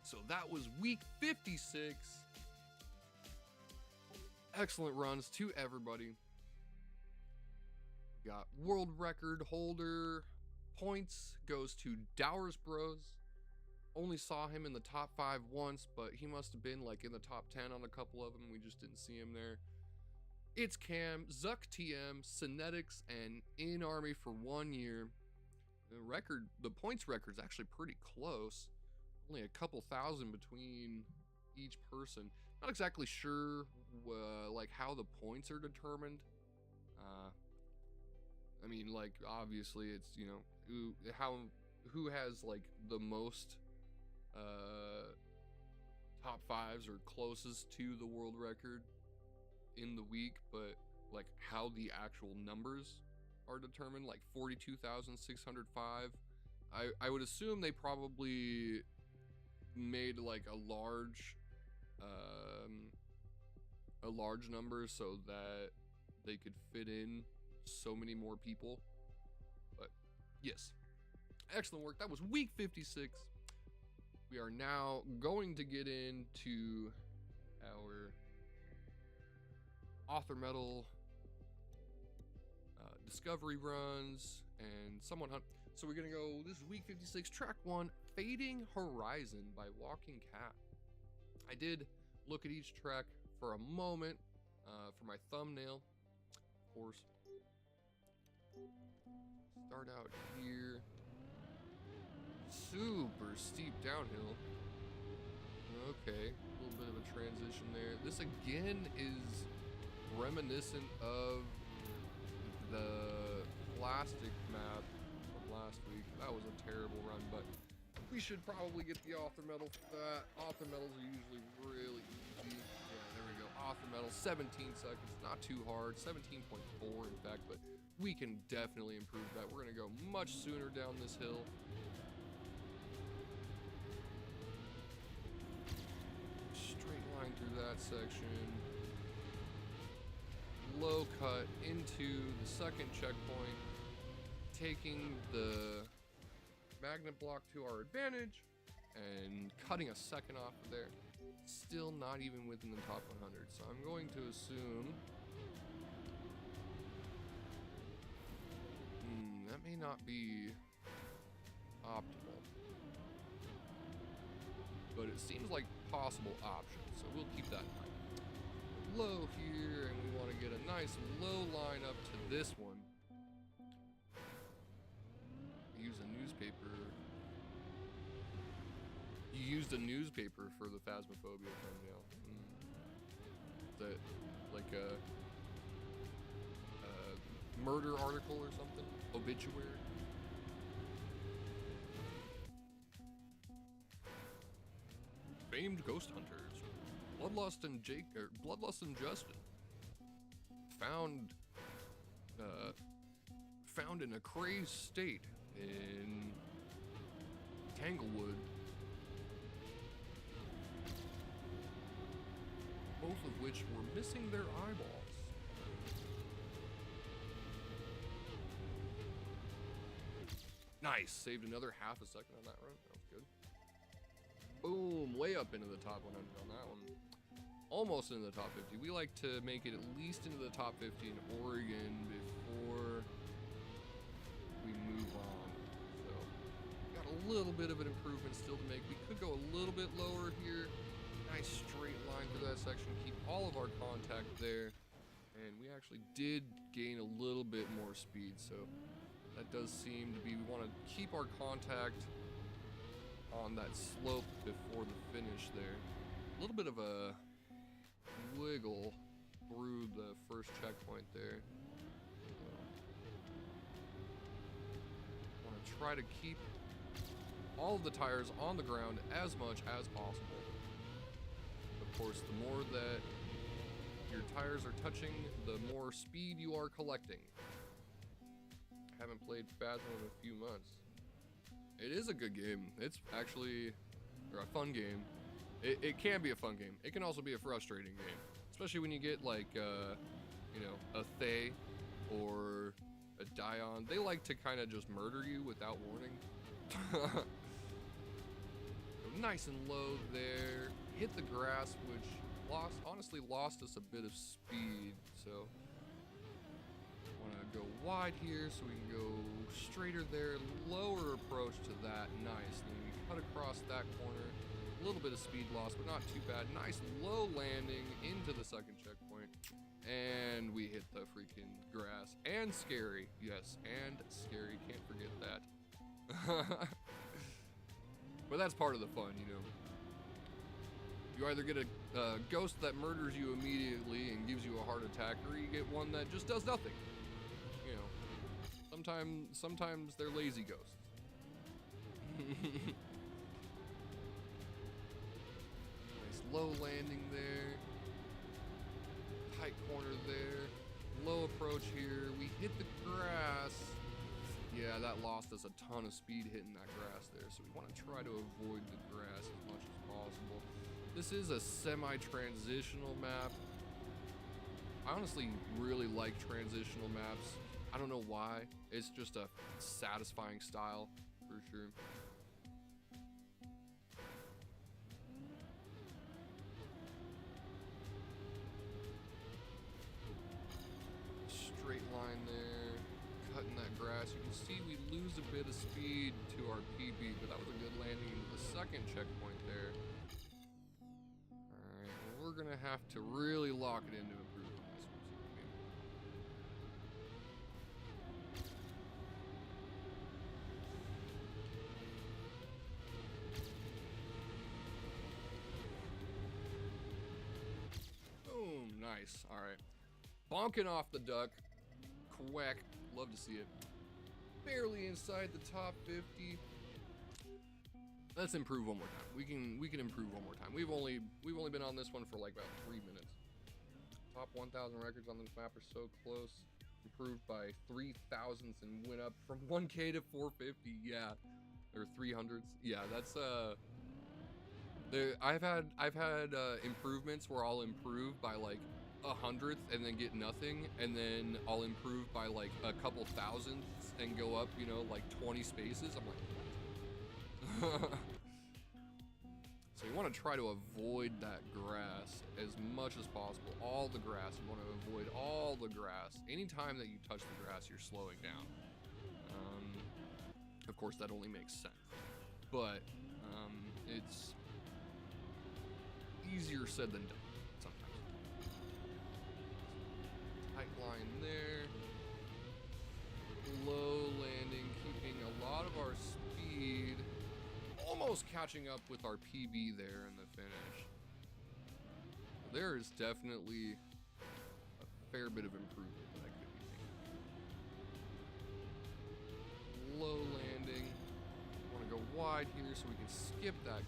So that was week 56. Excellent runs to everybody. Got world record holder points goes to Dowers Bros. Only saw him in the top 5 once, but he must have been like in the top 10 on a couple of them. We just didn't see him there. It's Cam, Zuck TM, Synetics, and In Army for 1 year. The points record's actually pretty close. Only a couple thousand between each person. Not exactly sure like how the points are determined. I mean, like, obviously it's, you know, who has like the most top 5s or closest to the world record in the week, but like how the actual numbers are determined, like 42,605. I would assume they probably made like a large number so that they could fit in so many more people. But yes, excellent work. That was week 56. We are now going to get into our author medal discovery runs and someone hunt. So we're gonna go, this is week 56, track 1, Fading Horizon by Walking Cat. I did look at each track for a moment for my thumbnail, of course. Start out here. Super steep downhill. Okay, a little bit of a transition there. This again is reminiscent of the plastic map from last week. That was a terrible run, but we should probably get the author medal for that. Author medals are usually really easy. Yeah, there we go. Author medal, 17 seconds. Not too hard. 17.4 in fact, but we can definitely improve that. We're gonna go much sooner down this hill. Straight line through that section. Low cut into the second checkpoint, taking the magnet block to our advantage and cutting a second off of there. Still not even within the top 100, so I'm going to assume that may not be optimal, but it seems like possible option, so we'll keep that in mind. Low here, and we want to get a nice low line up to this one. Use a newspaper. You used a newspaper for the Phasmophobia thumbnail. Is that like a murder article or something? Obituary? Famed ghost hunters. Bloodlust and Justin found in a crazed state in Tanglewood. both of which were missing their eyeballs. Nice, saved another half a second on that run. That was good. Boom, way up into the top 100 on that one. Almost into the top 50. We like to make it at least into the top 50 in Oregon before we move on. So, got a little bit of an improvement still to make. We could go a little bit lower here. Nice straight line through that section. Keep all of our contact there. And we actually did gain a little bit more speed. So, that does seem to be, we want to keep our contact on that slope before the finish there. A little bit of a wiggle through the first checkpoint there. Want to try to keep all of the tires on the ground as much as possible. Of course, the more that your tires are touching, the more speed you are collecting. Haven't played Phasma in a few months. It is a good game. It's actually a fun game. It can be a fun game. It can also be a frustrating game, especially when you get like you know, a Thay or a Dion. They like to kind of just murder you without warning. Nice and low there. Hit the grass, which honestly lost us a bit of speed. So want to go wide here so we can go straighter there. Lower approach to that. Nice. Then we cut across that corner. A little bit of speed loss, but not too bad. Nice low landing into the second checkpoint. And we hit the freaking grass. And scary. Yes, and scary. Can't forget that. But that's part of the fun, you know. You either get a ghost that murders you immediately and gives you a heart attack, or you get one that just does nothing. You know, sometimes they're lazy ghosts. Nice low landing there. Tight corner there. Low approach here. We hit the grass. Yeah, that lost us a ton of speed hitting that grass there, so we want to try to avoid the grass as much as possible. This is a semi-transitional map. I honestly really like transitional maps. I don't know why. It's just a satisfying style, for sure. Straight line there. Cutting that grass. You can see we lose a bit of speed to our PB, but that was a good landing into the second checkpoint there. Alright, well, we're gonna have to really lock it into improve on this one. Boom, nice. Alright. Bonking off the duck. Quack. Love to see it. Barely inside the top 50. Let's improve one more time. We can improve one more time. We've only been on this one for like about 3 minutes. Top 1,000 records on this map are so close. Improved by 3 thousandths and went up from 1K to 450. Yeah, or 300s. Yeah, that's I've had improvements where I'll improve by like 100th and then get nothing, and then I'll improve by like a couple thousandths and go up, you know, like 20 spaces. I'm like, what? So you want to try to avoid that grass as much as possible. All the grass, you want to avoid all the grass. Anytime that you touch the grass, you're slowing down. Of course, that only makes sense, but it's easier said than done. Line there, low landing, keeping a lot of our speed, almost catching up with our PB there in the finish. There is definitely a fair bit of improvement that I could be making. Low landing, want to go wide here so we can skip that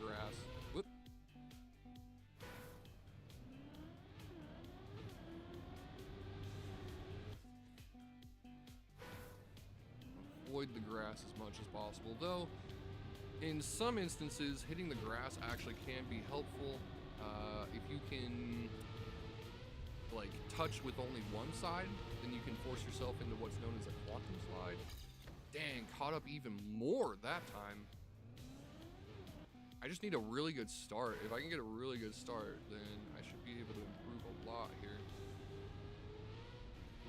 grass. Whoop. Avoid the grass as much as possible, though in some instances hitting the grass actually can be helpful. If you can like touch with only one side, then you can force yourself into what's known as a quantum slide. Dang, caught up even more that time. I just need a really good start. If I can get a really good start, then I should be able to improve a lot here.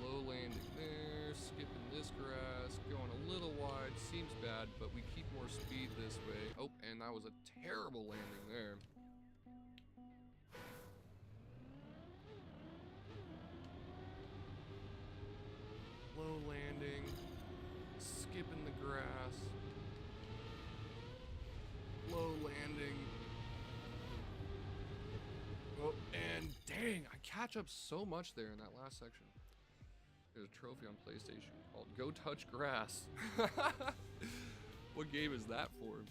Low landing there, skipping this grass, going a little wide, seems bad, but we keep more speed this way. Oh, and that was a terrible landing there. Low landing, skipping the grass, low landing. Oh, and dang, I catch up so much there in that last section. There's a trophy on PlayStation called Go Touch Grass. What game is that for?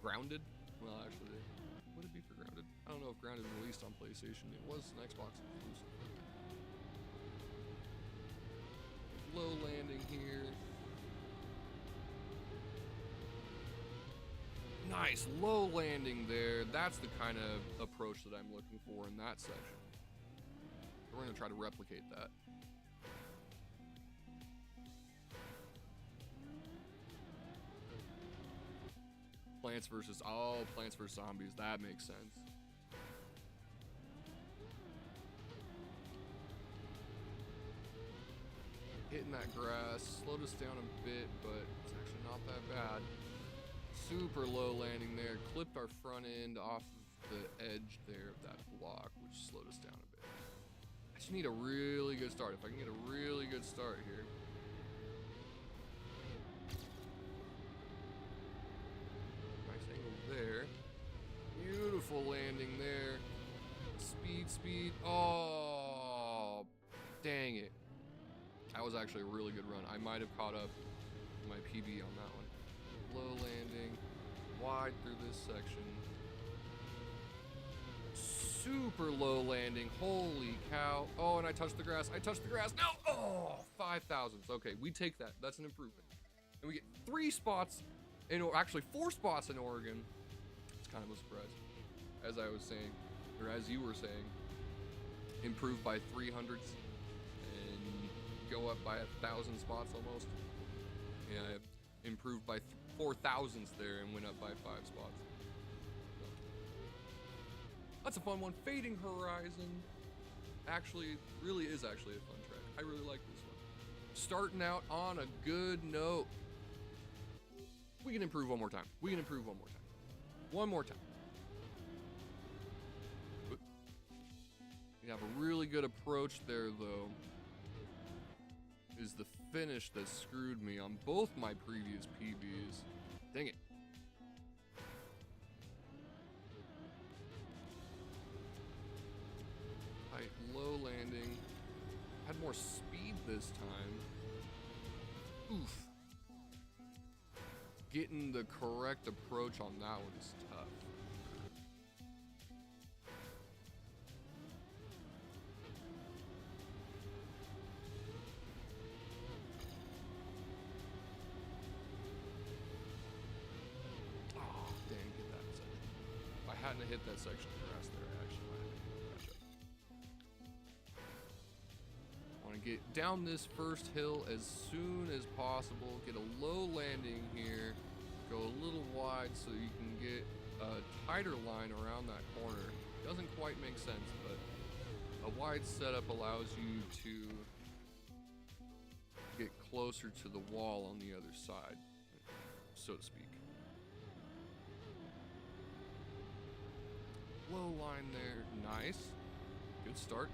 Grounded? Well, actually, would it be for Grounded? I don't know if Grounded released on PlayStation. It was an Xbox exclusive. Low landing here. Nice low landing there. That's the kind of approach that I'm looking for in that section. We're gonna try to replicate that. Plants versus Zombies. That makes sense. Hitting that grass, slowed us down a bit, but it's actually not that bad. Super low landing there, clipped our front end off of the edge there of that block, which slowed us down a bit. I just need a really good start. If I can get a really good start here. Nice angle there. Beautiful landing there. Speed. Oh, dang it. That was actually a really good run. I might have caught up my PB on that one. Low landing, wide through this section. Super low landing, holy cow. Oh, and I touched the grass. No! Oh, 5 thousandths. Okay, we take that. That's an improvement. And we get 3 spots, actually 4 spots in Oregon. It's kind of a surprise. As I was saying, or as you were saying, improved by 300s and go up by 1,000 spots almost. Yeah, I improved by 4 thousandths there and went up by 5 spots. So, that's a fun one. Fading Horizon actually really is actually a fun track. I really like this one. Starting out on a good note. We can improve one more time. One more time. You have a really good approach there though. Is the finish that screwed me on both my previous PBs. Dang it. Tight, low landing. Had more speed this time. Oof. Getting the correct approach on that one is tough. Hadn't hit that section of grass there, I actually might have catch up. Want to get down this first hill as soon as possible, get a low landing here, go a little wide so you can get a tighter line around that corner. Doesn't quite make sense, but a wide setup allows you to get closer to the wall on the other side, so to speak. Low line there, nice. Good start.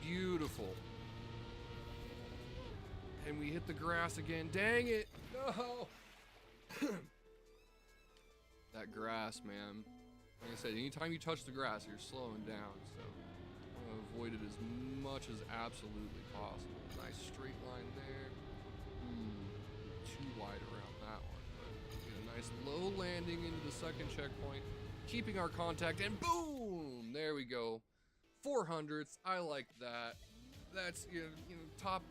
Beautiful. And we hit the grass again. Dang it, no. That grass, man. Like I said, anytime you touch the grass, you're slowing down. So I want to avoid it as much as absolutely possible. Nice straight line there. Too wide around that one. Nice low landing into the second checkpoint, keeping our contact, and boom! There we go. 400ths. I like that. That's top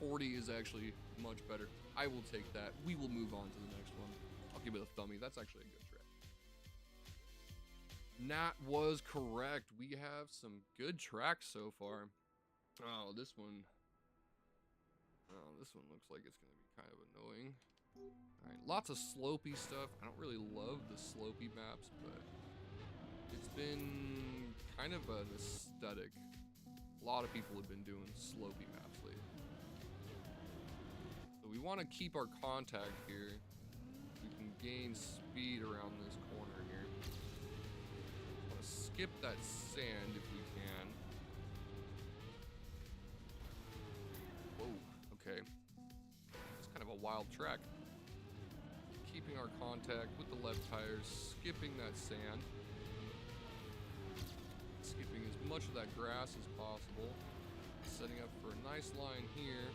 40 is actually much better. I will take that. We will move on to the next one. I'll give it a thumbie. That's actually a good track. Nat was correct. We have some good tracks so far. Oh, this one. Oh, this one looks like it's going to be kind of annoying. Alright, lots of slopey stuff. I don't really love the slopey maps, but it's been kind of an aesthetic. A lot of people have been doing slopey maps lately. So we want to keep our contact here. We can gain speed around this corner here. Want to skip that sand if we can. Whoa, okay. It's kind of a wild track. Keeping our contact with the left tires, skipping that sand. Skipping as much of that grass as possible. Setting up for a nice line here.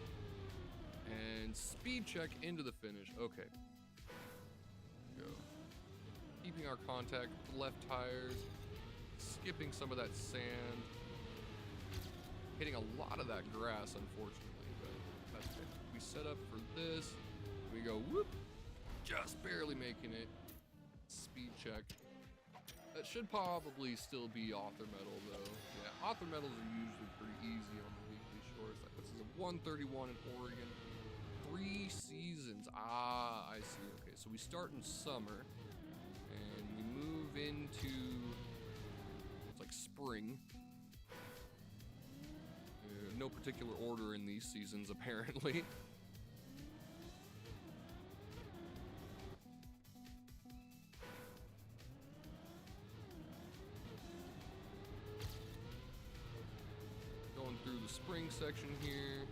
And speed check into the finish. Okay. Go. Keeping our contact with the left tires. Skipping some of that sand. Hitting a lot of that grass, unfortunately, but that's okay. We set up for this. We go whoop. Just barely making it. Speed check. That should probably still be author medal though. Yeah, author medals are usually pretty easy on the weekly shorts. This is a 131 in Oregon. 3 seasons. Ah, I see. Okay, so we start in summer and we move into it's like spring. No particular order in these seasons apparently. Through the spring section here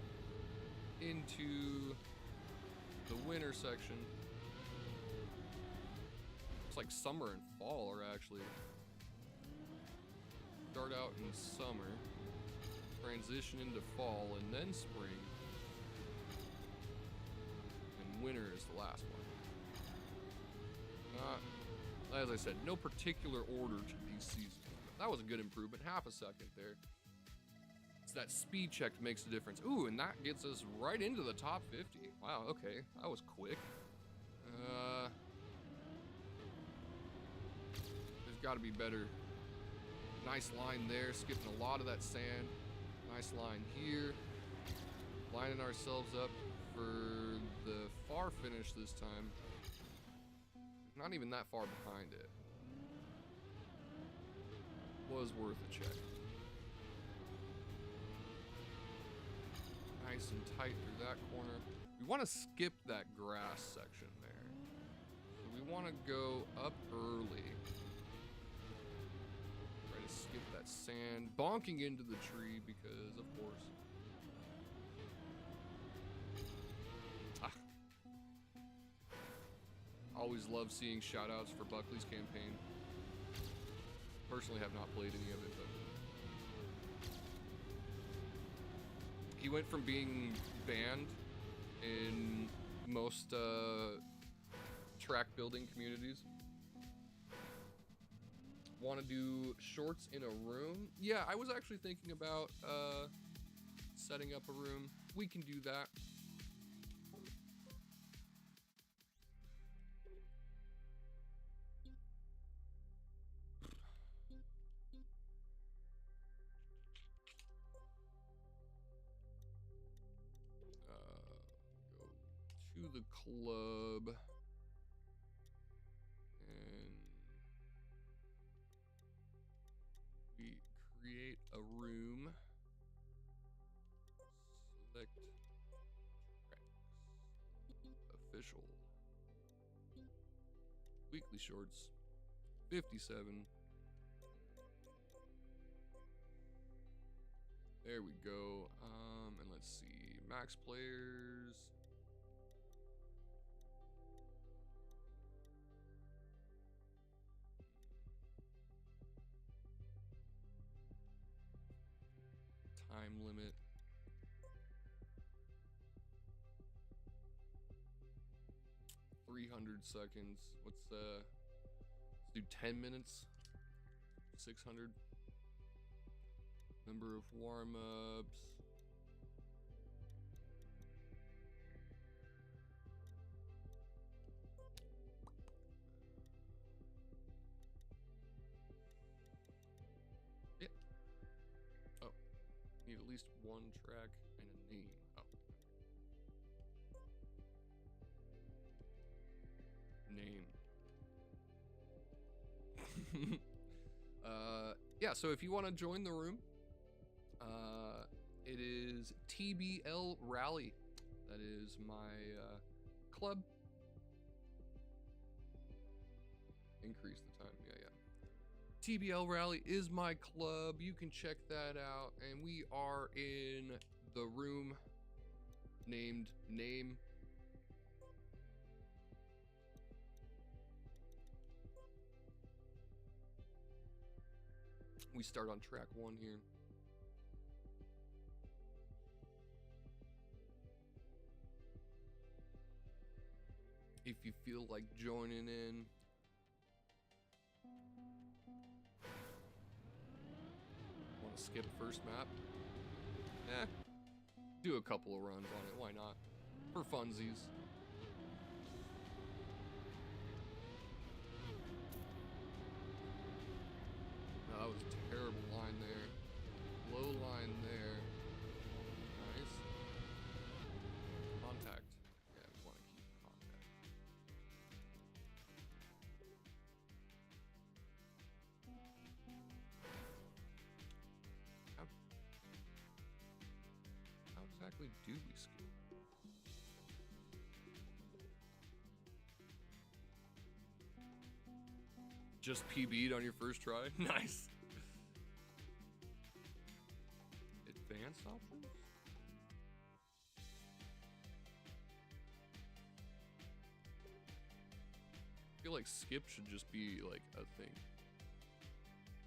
into the winter section. It's like summer and fall are actually start out in summer, transition into fall, and then spring, and winter is the last one. As I said, no particular order to these seasons. That was a good improvement, half a second there. That speed check makes a difference. Ooh, and that gets us right into the top 50. Wow, okay, that was quick. There's got to be better. Nice line there, skipping a lot of that sand. Nice line here. Lining ourselves up for the far finish this time. Not even that far behind it. Was worth a check. Nice and tight through that corner. We want to skip that grass section there. So we want to go up early. Try to skip that sand. Bonking into the tree because, of course. Always love seeing shoutouts for Buckley's campaign. Personally have not played any of it, but he went from being banned in most track building communities. Want to do shorts in a room? Yeah, I was actually thinking about setting up a room. We can do that. Go to the club and we create a room. Select official weekly shorts 57. There we go. And let's see, max players. Time limit. $300. Let's do 10 minutes. 600. Number of warm-ups. least one track and a name. Oh. Name. Yeah, so if you want to join the room, it is TBL Rally. That is my club. Increase the time. Yeah. TBL Rally is my club. You can check that out. And we are in the room named Name. We start on track 1 here. If you feel like joining in, want to skip first map? Do a couple of runs on it, why not? For funsies. No, that was a terrible line there. Low line there. Nice. Contact. Yeah, we want to keep contact. How exactly do we skip? Just PB'd on your first try? Nice. Advanced options? I feel like skip should just be like a thing.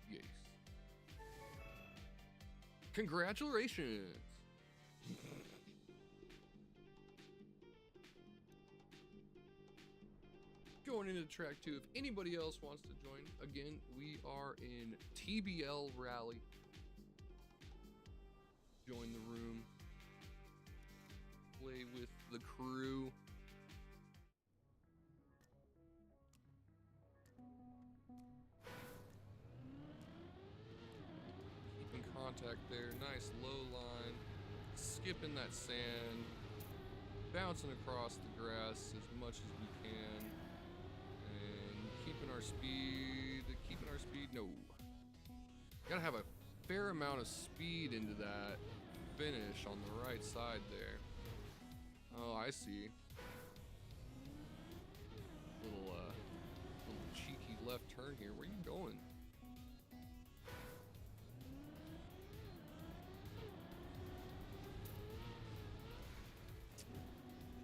Yes. Congratulations! Going into track 2, if anybody else wants to join, again, we are in TBL Rally. Join the room. Play with the crew. Keeping contact there. Nice low line. Skipping that sand. Bouncing across the grass as much as we can. Keeping our speed, no. Gotta have a fair amount of speed into that finish on the right side there. Oh, I see. Little cheeky left turn here. Where are you going?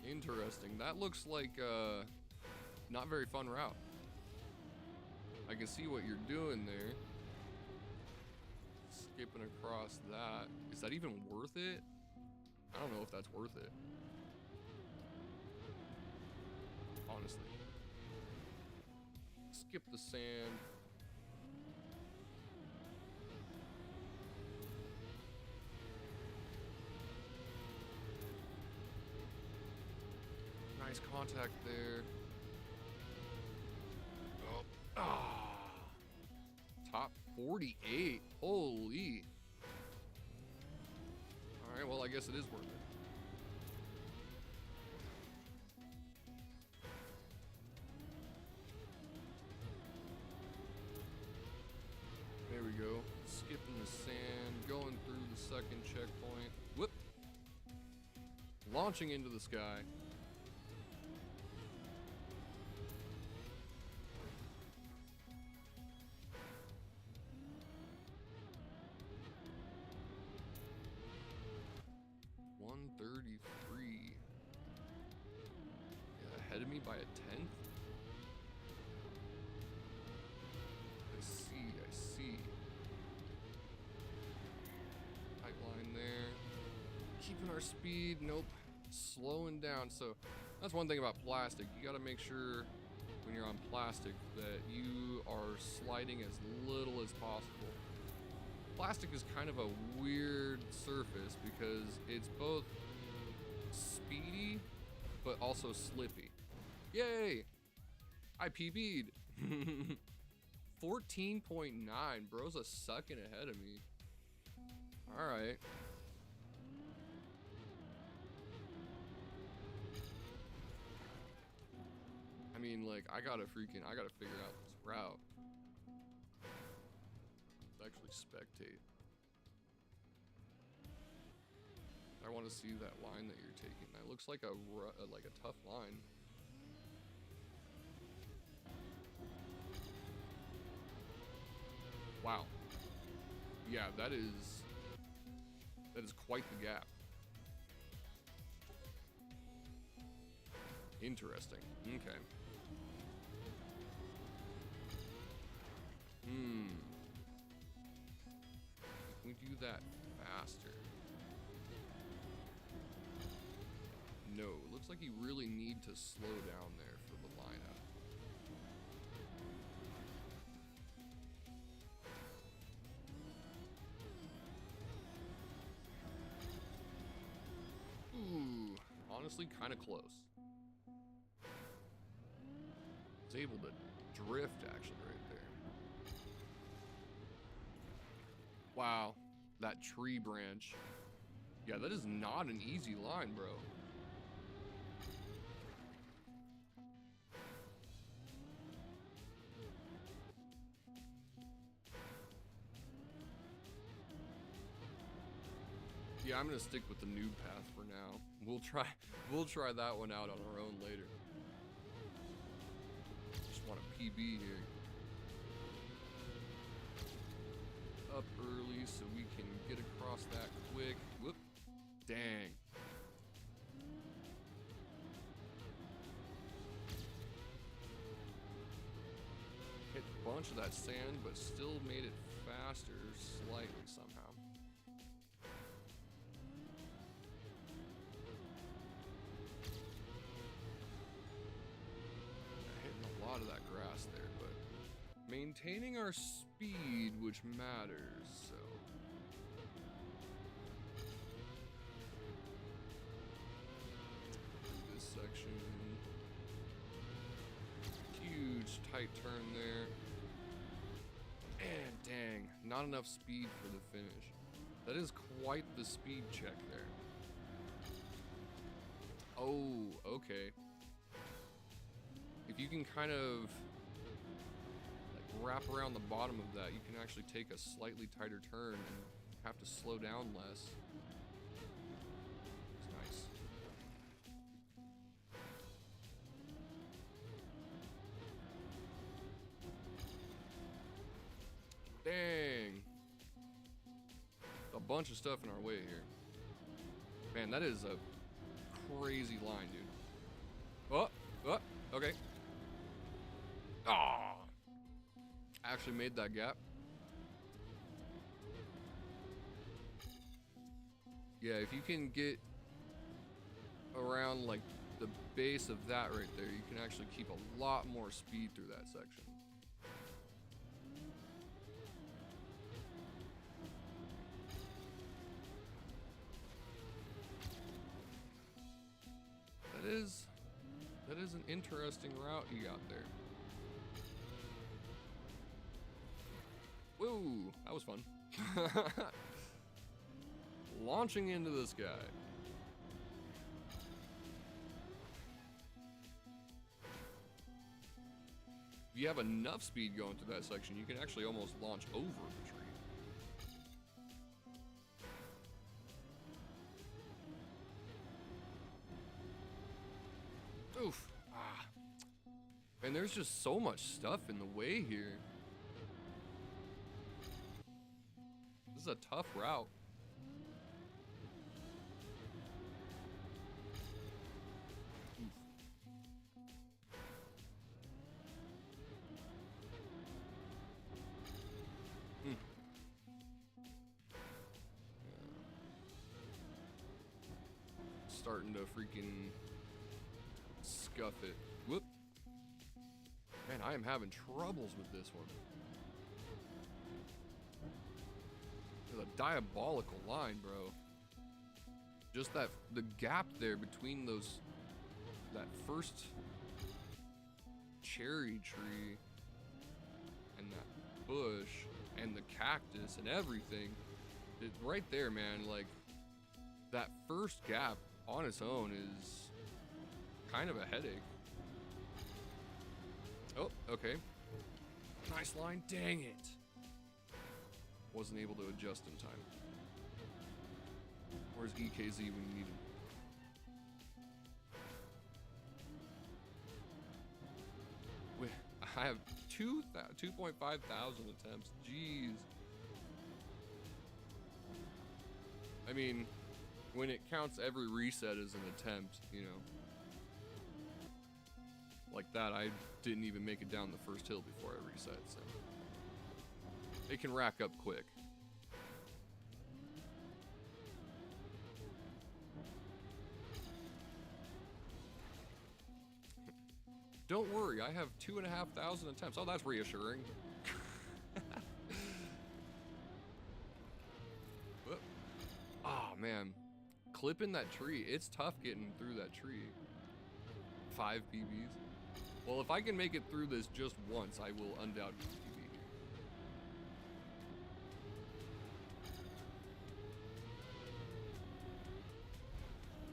Interesting. That looks like not very fun route. I can see what you're doing there. Skipping across that. Is that even worth it? I don't know if that's worth it. Honestly. Skip the sand. Nice contact there. Top 48. Holy. Alright, well, I guess it is worth it. There we go. Skipping the sand, going through the second checkpoint. Whoop. Launching into the sky. Ahead of me by a 10th? I see. Tight line there. Keeping our speed, nope. Slowing down. So that's one thing about plastic. You gotta make sure when you're on plastic that you are sliding as little as possible. Plastic is kind of a weird surface because it's both speedy but also slippy. Yay! I PB'd. 14.9. Bro's a second ahead of me. Alright. mean, like, I gotta figure out this route. Let's actually spectate. I want to see that line that you're taking. That looks like a tough line. Wow. Yeah, that is quite the gap. Interesting. Okay. Can we do that faster? No, looks like you really need to slow down there for the lineup. Ooh, honestly, kind of close. Was able to drift actually right there. Wow, that tree branch. Yeah, that is not an easy line, bro. Yeah, I'm gonna stick with the noob path for now. We'll try that one out on our own later. Just want a PB here. Up early so we can get across that quick. Whoop. Dang. Hit a bunch of that sand, but still made it faster slightly somehow. Of that grass there, but maintaining our speed, which matters. So this section, huge tight turn there, and dang, not enough speed for the finish. That is quite the speed check there. Oh, okay. If you can kind of like wrap around the bottom of that, you can actually take a slightly tighter turn and have to slow down less. It's nice. Dang. A bunch of stuff in our way here. Man, that is a crazy line, dude. Oh, okay. Ah, actually made that gap. Yeah, if you can get around like the base of that right there, you can actually keep a lot more speed through that section. That is an interesting route you got there. Whoa, that was fun. Launching into the sky. If you have enough speed going through that section, you can actually almost launch over the tree. Oof. Ah. And there's just so much stuff in the way here. This is a tough route. Starting to freaking scuff it. Whoop. Man, I am having troubles with this one. It's a diabolical line, bro. Just the gap there between those, that first cherry tree and that bush and the cactus and everything. Right there, man, like that first gap on its own is kind of a headache. Okay. Nice line. Dang it. Wasn't able to adjust in time. Where's EKZ when you need him? I have 2.5 thousand attempts. Jeez. I mean, when it counts every reset as an attempt, you know. Like that, I didn't even make it down the first hill before I reset, so. It can rack up quick. Don't worry, I have 2,500 attempts. Oh, that's reassuring. Oh, man. Clipping that tree. It's tough getting through that tree. 5 PBs. Well, if I can make it through this just once, I will undoubtedly PB here.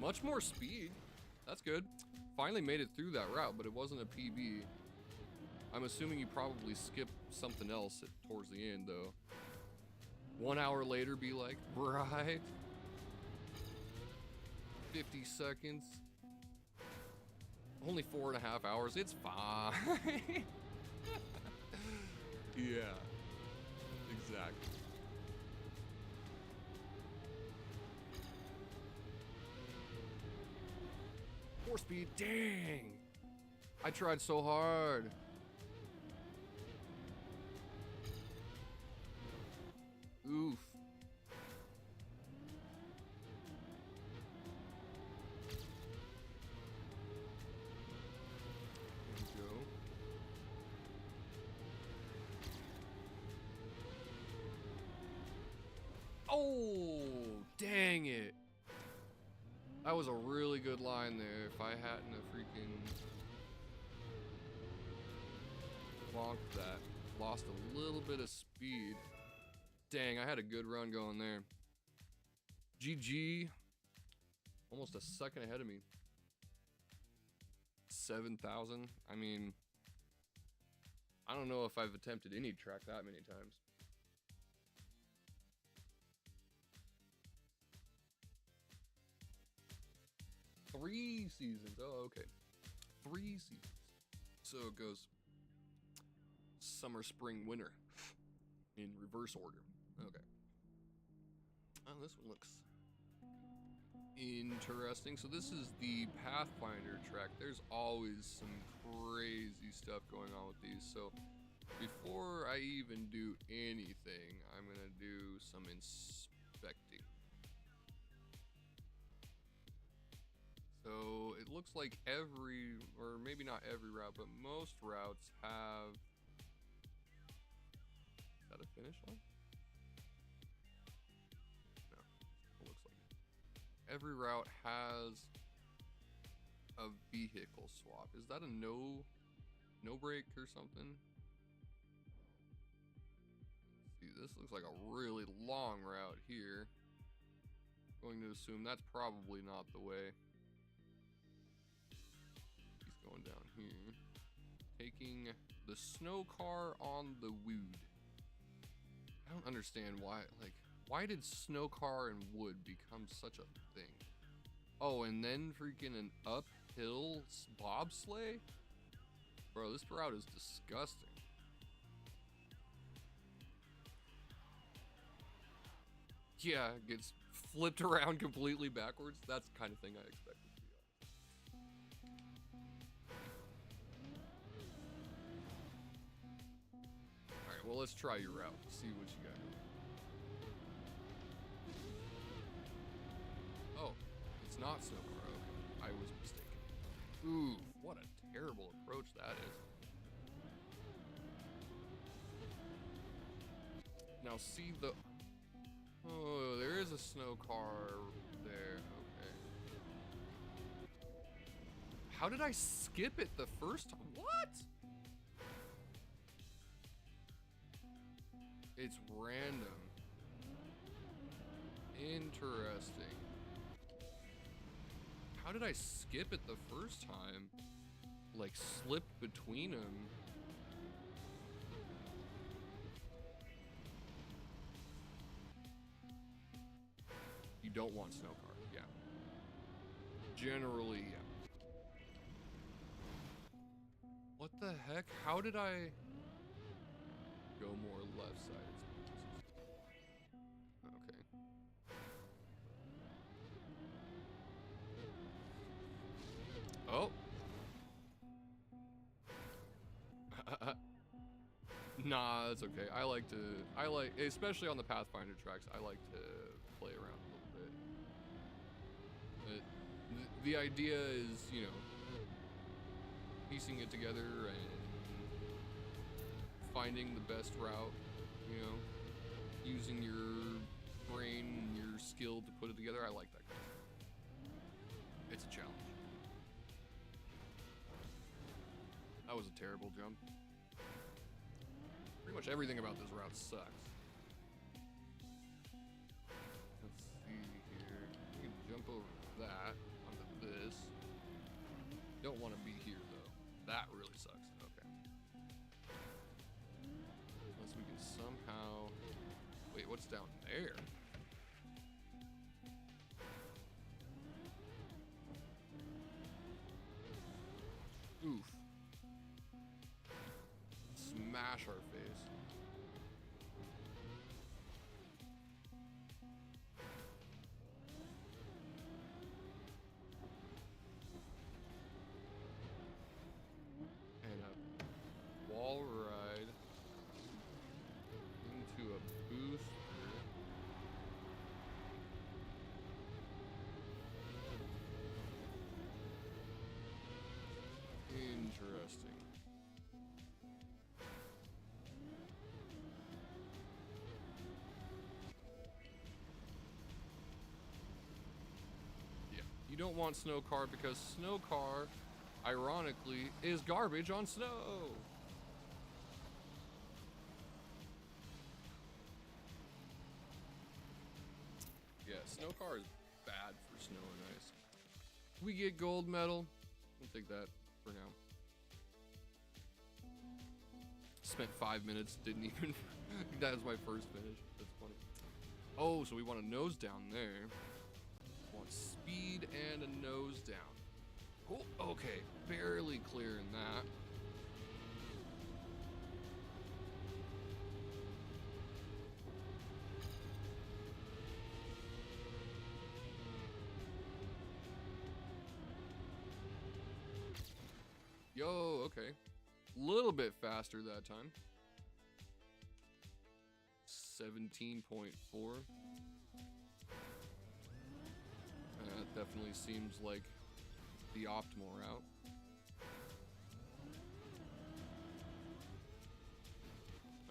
Much more speed. That's good. Finally made it through that route, but it wasn't a PB. I'm assuming you probably skipped something else towards the end, though. 1 hour later, be like, right? 50 seconds. Only 4.5 hours. It's fine. Yeah. Exactly. More speed. Dang. I tried so hard. Oof. There we go. Oh, dang it. That was a really good line there. If I hadn't have freaking bonked that, lost a little bit of speed. Dang, I had a good run going there. GG. Almost a second ahead of me. 7,000. I mean, I don't know if I've attempted any track that many times. Three seasons. Oh, okay. 3 seasons. So it goes summer, spring, winter in reverse order. Okay. Oh, this one looks interesting. So this is the Pathfinder track. There's always some crazy stuff going on with these. So before I even do anything, I'm gonna do some inspecting. So it looks like every, or maybe not every route, but most routes have, is that a finish line? No, it looks like it. Every route has a vehicle swap. Is that a no break or something? Let's see, this looks like a really long route here. Going to assume that's probably not the way. Going down here, taking the snow car on the wood. I don't understand why did snow car and wood become such a thing? Oh, and then freaking an uphill bobsleigh? Bro, this route is disgusting. Yeah, it gets flipped around completely backwards. That's the kind of thing I expected. Well, let's try your route. See what you got. Oh, it's not snow car. Okay, I was mistaken. Ooh, what a terrible approach that is. Now see the... Oh, there is a snow car there. Okay. How did I skip it the first time? What? It's random. Interesting. How did I skip it the first time? Like slipped between them. You don't want snow car, yeah. Generally, yeah. What the heck? How did I go more left-sided? Okay. Oh. Nah, that's okay. I like, especially on the Pathfinder tracks, I like to play around a little bit. The idea is, you know, piecing it together and finding the best route, you know, using your brain and your skill to put it together. I like that kind of stuff. It's a challenge. That was a terrible jump. Pretty much everything about this route sucks. Let's see here. You can jump over that onto this. Don't want to be here though. That really sucks. Okay. Unless we can somehow... Wait, what's down there? Oof. Smash our face. And a wall ride into a booster. Interesting. You don't want snow car because snow car, ironically, is garbage on snow. Yeah, snow car is bad for snow and ice. We get gold medal. We'll take that for now. Spent 5 minutes, didn't even. That was my first finish. That's funny. Oh, so we want a nose down there. Want speed and a nose down. Oh, okay, barely clearing that. Yo, okay. Little bit faster that time. 17.4. That definitely seems like the optimal route.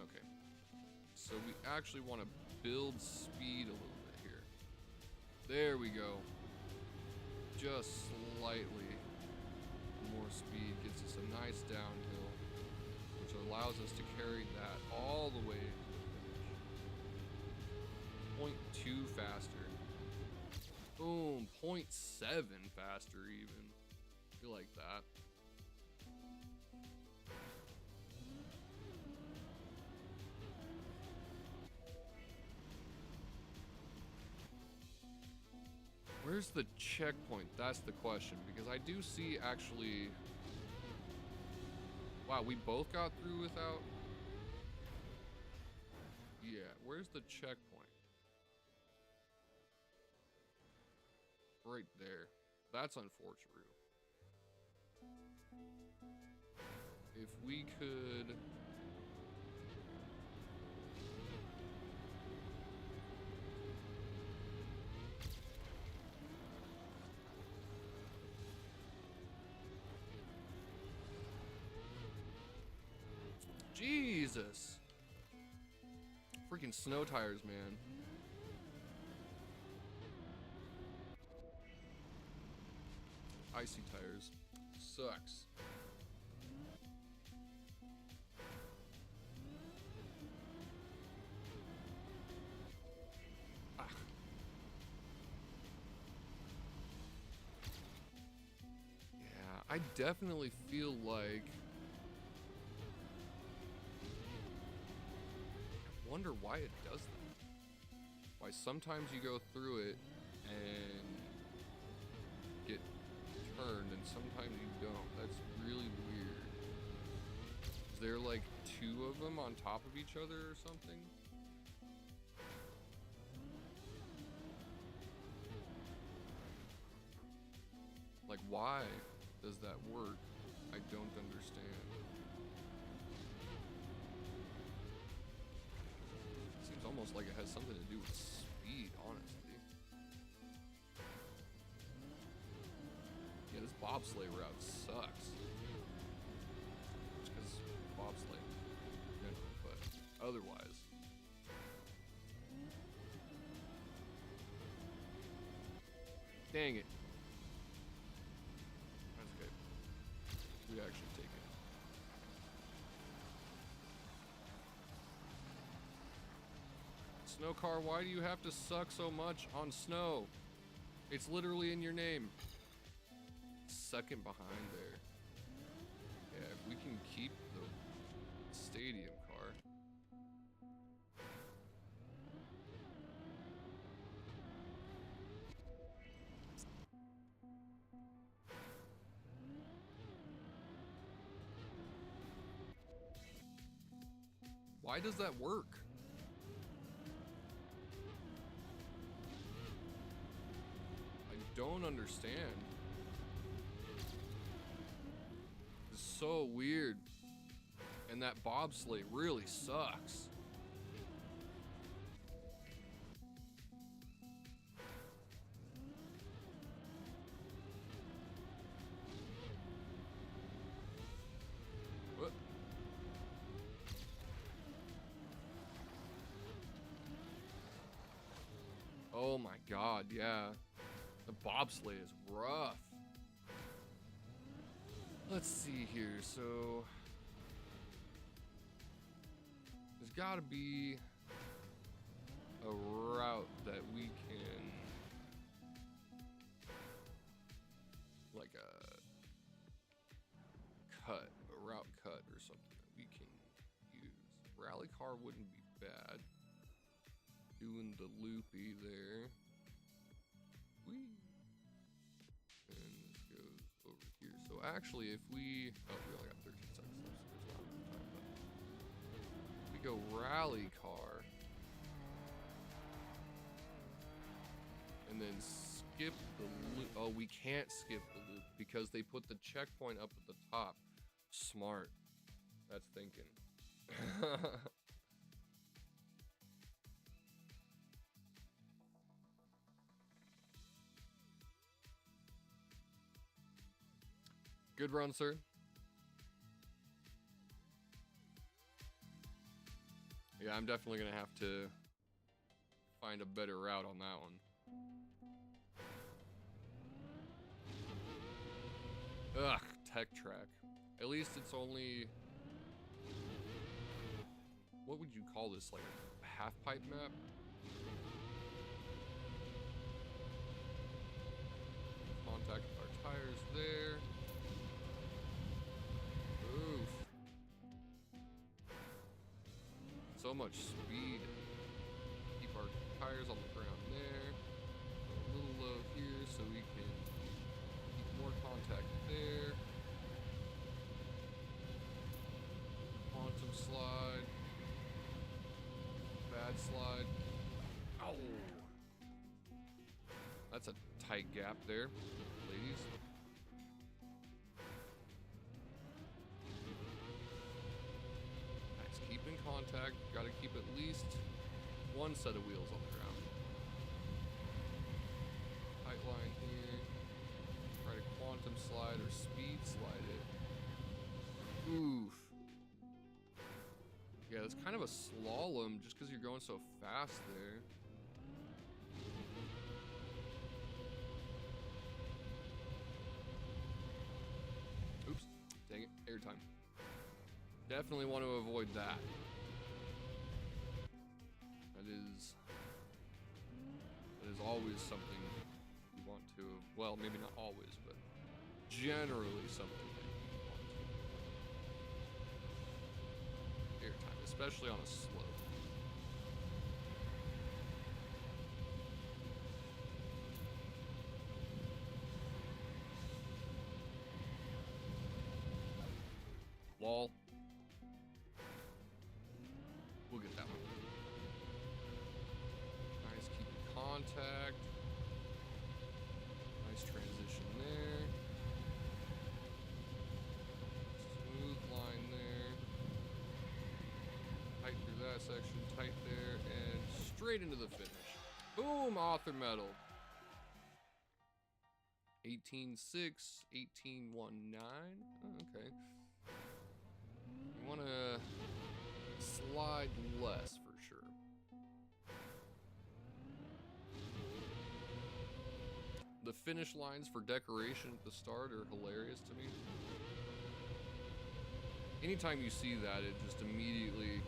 Okay. So we actually want to build speed a little bit here. There we go. Just slightly more speed gets us a nice downhill, which allows us to carry that all the way to the finish. 0.2 faster. Boom, 0.7 faster even. I like that. Where's the checkpoint? That's the question, because I do see actually... Wow, we both got through without... Yeah, where's the checkpoint? Right there. That's unfortunate. If we could... Jesus. Freaking snow tires, man. Icy tires. Sucks. Ah. Yeah, I definitely feel like... I wonder why it does that. Why sometimes you go through it and get turned, and sometimes you don't. That's really weird. Is there like two of them on top of each other or something? Like, why does that work? I don't understand. Seems almost like it has something to do with speed, honestly. Yeah, this bobsleigh route sucks. Just because bobsleigh, but otherwise. Dang it. That's okay. We actually take it. Snow car, why do you have to suck so much on snow? It's literally in your name. Second behind there. Yeah, if we can keep the stadium car. Why does that work? I don't understand. It's so weird. And that bobsleigh really sucks. What? Oh my god, yeah. The bobsleigh is rough. Let's see here, so there's gotta be a route that we can, like a route cut or something that we can use. Rally car wouldn't be bad. Doing the loopy there. Whee! And this goes over here. So actually, if we only got 13 seconds left, so there's not enough time. But if we go rally car, and then skip the loop. Oh, we can't skip the loop because they put the checkpoint up at the top. Smart. That's thinking. Good run, sir. Yeah, I'm definitely gonna have to find a better route on that one. Ugh, tech track. At least it's only, what would you call this, like a half pipe map? Contact with our tires there. Oof. So much speed. Keep our tires on the ground there. A little low here so we can keep more contact there. Quantum slide. Bad slide. Ow! That's a tight gap there, ladies. Keep in contact, gotta keep at least one set of wheels on the ground. Tight line here. Try to quantum slide or speed slide it. Oof. Yeah, it's kind of a slalom just because you're going so fast there. Oops, dang it, airtime. Definitely want to avoid that. That is always something you want to, well, maybe not always, but generally something that you want to. Airtime, especially on a slope. Wall. We'll get that one. Nice, keeping contact. Nice transition there. Smooth line there. Tight through that section, tight there, and straight into the finish. Boom, author medal. 18.6, 18.19. Oh, okay. You want to slide less for sure. The finish lines for decoration at the start are hilarious to me. Anytime you see that, it just immediately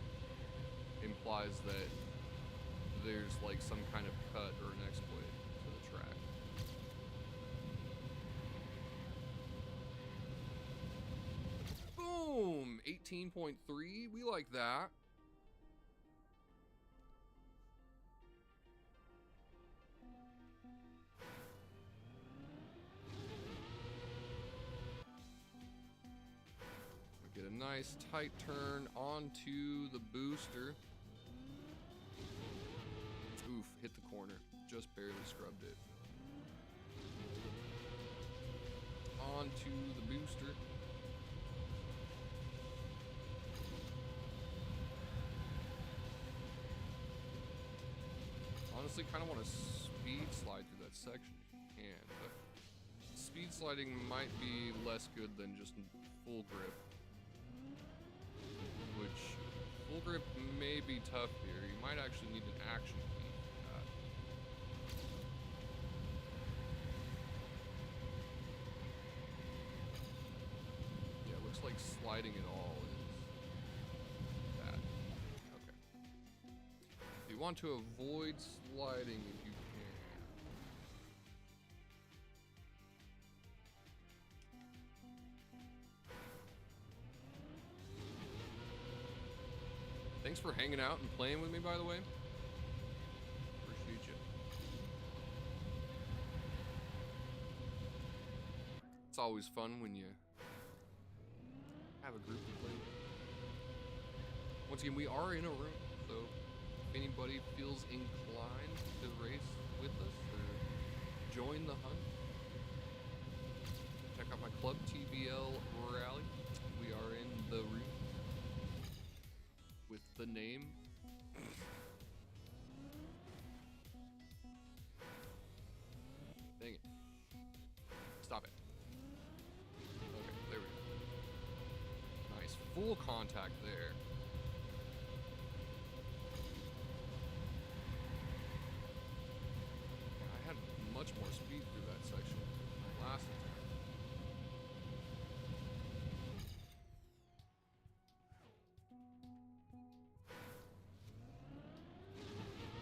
implies that there's like some kind of cut or an exploit to the track. Boom! 18.3. We like that. We get a nice tight turn onto the booster. Oof, hit the corner. Just barely scrubbed it. Onto the booster. Honestly, kind of want to speed slide through that section if you can, but speed sliding might be less good than just full grip. Which, full grip may be tough here. You might actually need an action key. Like sliding at all is bad. Okay. If you want to avoid sliding if you can. Thanks for hanging out and playing with me, by the way. Appreciate you. It's always fun when you have a group to play with. Once again, we are in a room, so if anybody feels inclined to race with us or join the hunt, check out my club, TBL Rally. We are in the room with the name. Dang it. Stop it. Okay, there we go. Nice full contact there. I had much more speed through that section than last time.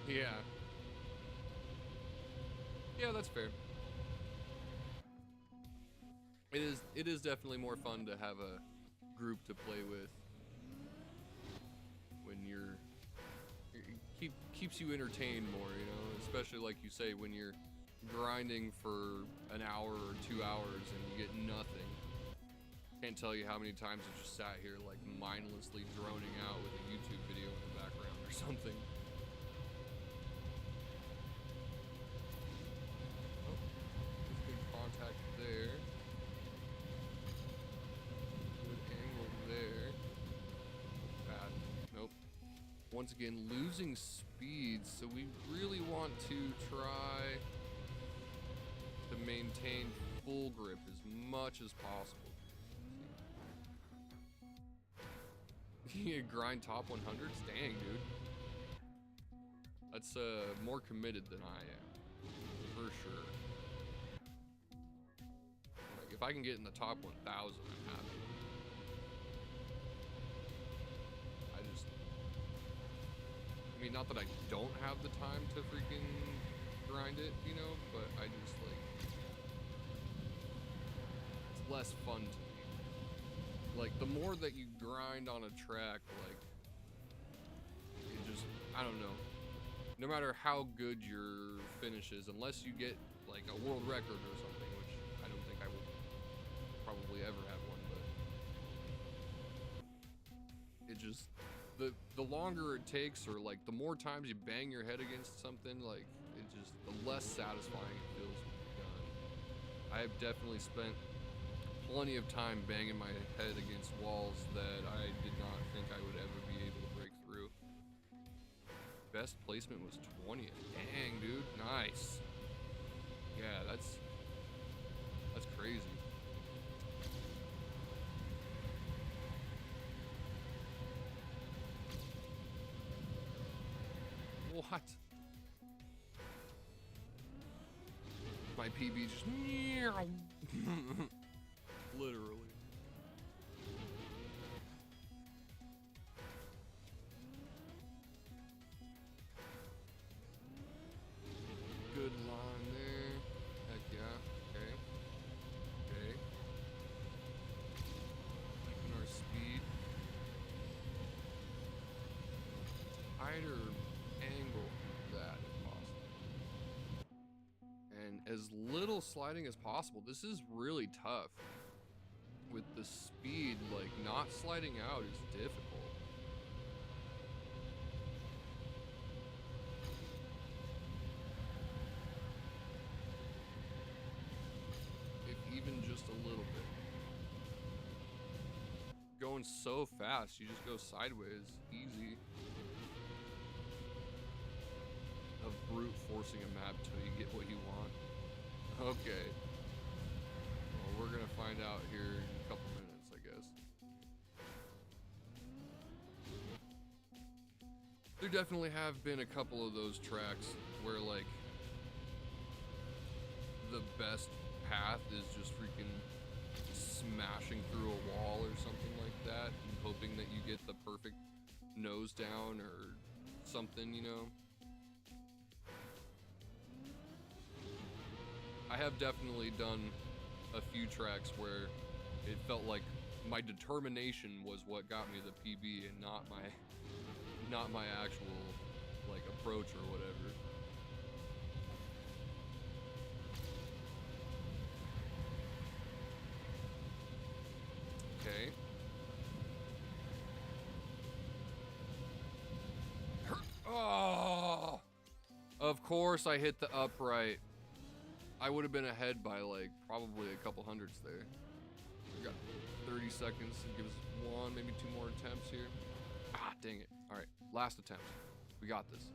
Yeah. Yeah, that's fair. It is definitely more fun to have a group to play with when keeps you entertained more, you know, especially like you say when you're grinding for an hour or 2 hours and you get nothing. Can't tell you how many times I just sat here like mindlessly droning out with a YouTube video in the background or something. Oh, there's good contact there. There. Bad. Nope. Once again, losing speed, so we really want to try to maintain full grip as much as possible. You grind top 100s? Dang, dude. That's more committed than I am. For sure. Like, if I can get in the top 1,000, I'm happy. I mean, not that I don't have the time to freaking grind it, you know, but I just, like, it's less fun to me. Like, the more that you grind on a track, like, it just, I don't know. No matter how good your finish is, unless you get, like, a world record or something, which I don't think I will probably ever have one, but just the longer it takes, or like the more times you bang your head against something, like it just, the less satisfying it feels when you're done. I have definitely spent plenty of time banging my head against walls that I did not think I would ever be able to break through. Best placement was 20th. Dang, dude, nice. Yeah, that's crazy. What? My PB just literally. Good line there. Heck yeah. Okay. Okay. Keeping our speed. Tighter angle for that if possible. And as little sliding as possible. This is really tough. With the speed, like not sliding out is difficult. Even just a little bit. Going so fast, you just go sideways, easy. Of brute forcing a map till you get what you want. Okay. Well, we're gonna find out here in a couple minutes, I guess. There definitely have been a couple of those tracks where like the best path is just freaking smashing through a wall or something like that and hoping that you get the perfect nose down or something, you know. I have definitely done a few tracks where it felt like my determination was what got me the PB and not my actual like approach or whatever. Okay. Oh! Of course I hit the upright. I would have been ahead by like probably a couple hundreds there. We got 30 seconds to give us one, maybe two more attempts here. Ah, dang it. All right, last attempt. We got this.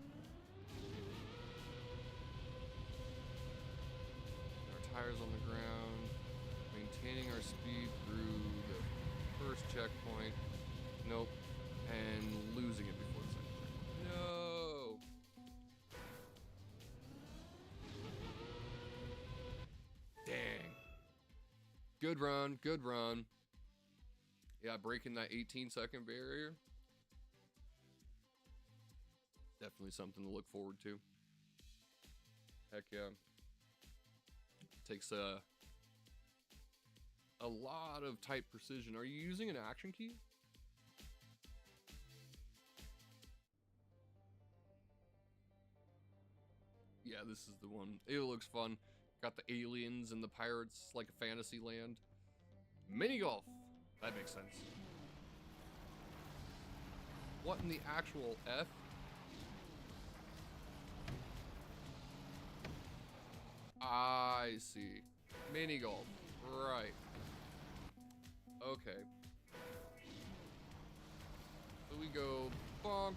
Our tires on the ground. Maintaining our speed through the first checkpoint. Nope. And losing it before the second checkpoint. No! Dang. Good run, good run. Yeah, breaking that 18-second barrier. Definitely something to look forward to. Heck yeah. Takes a lot of tight precision. Are you using an action key? Yeah, this is the one. It looks fun. Got the aliens and the pirates like a fantasy land. Mini golf. That makes sense. What in the actual F? I see. Mini golf. Right. Okay. So we go bonk.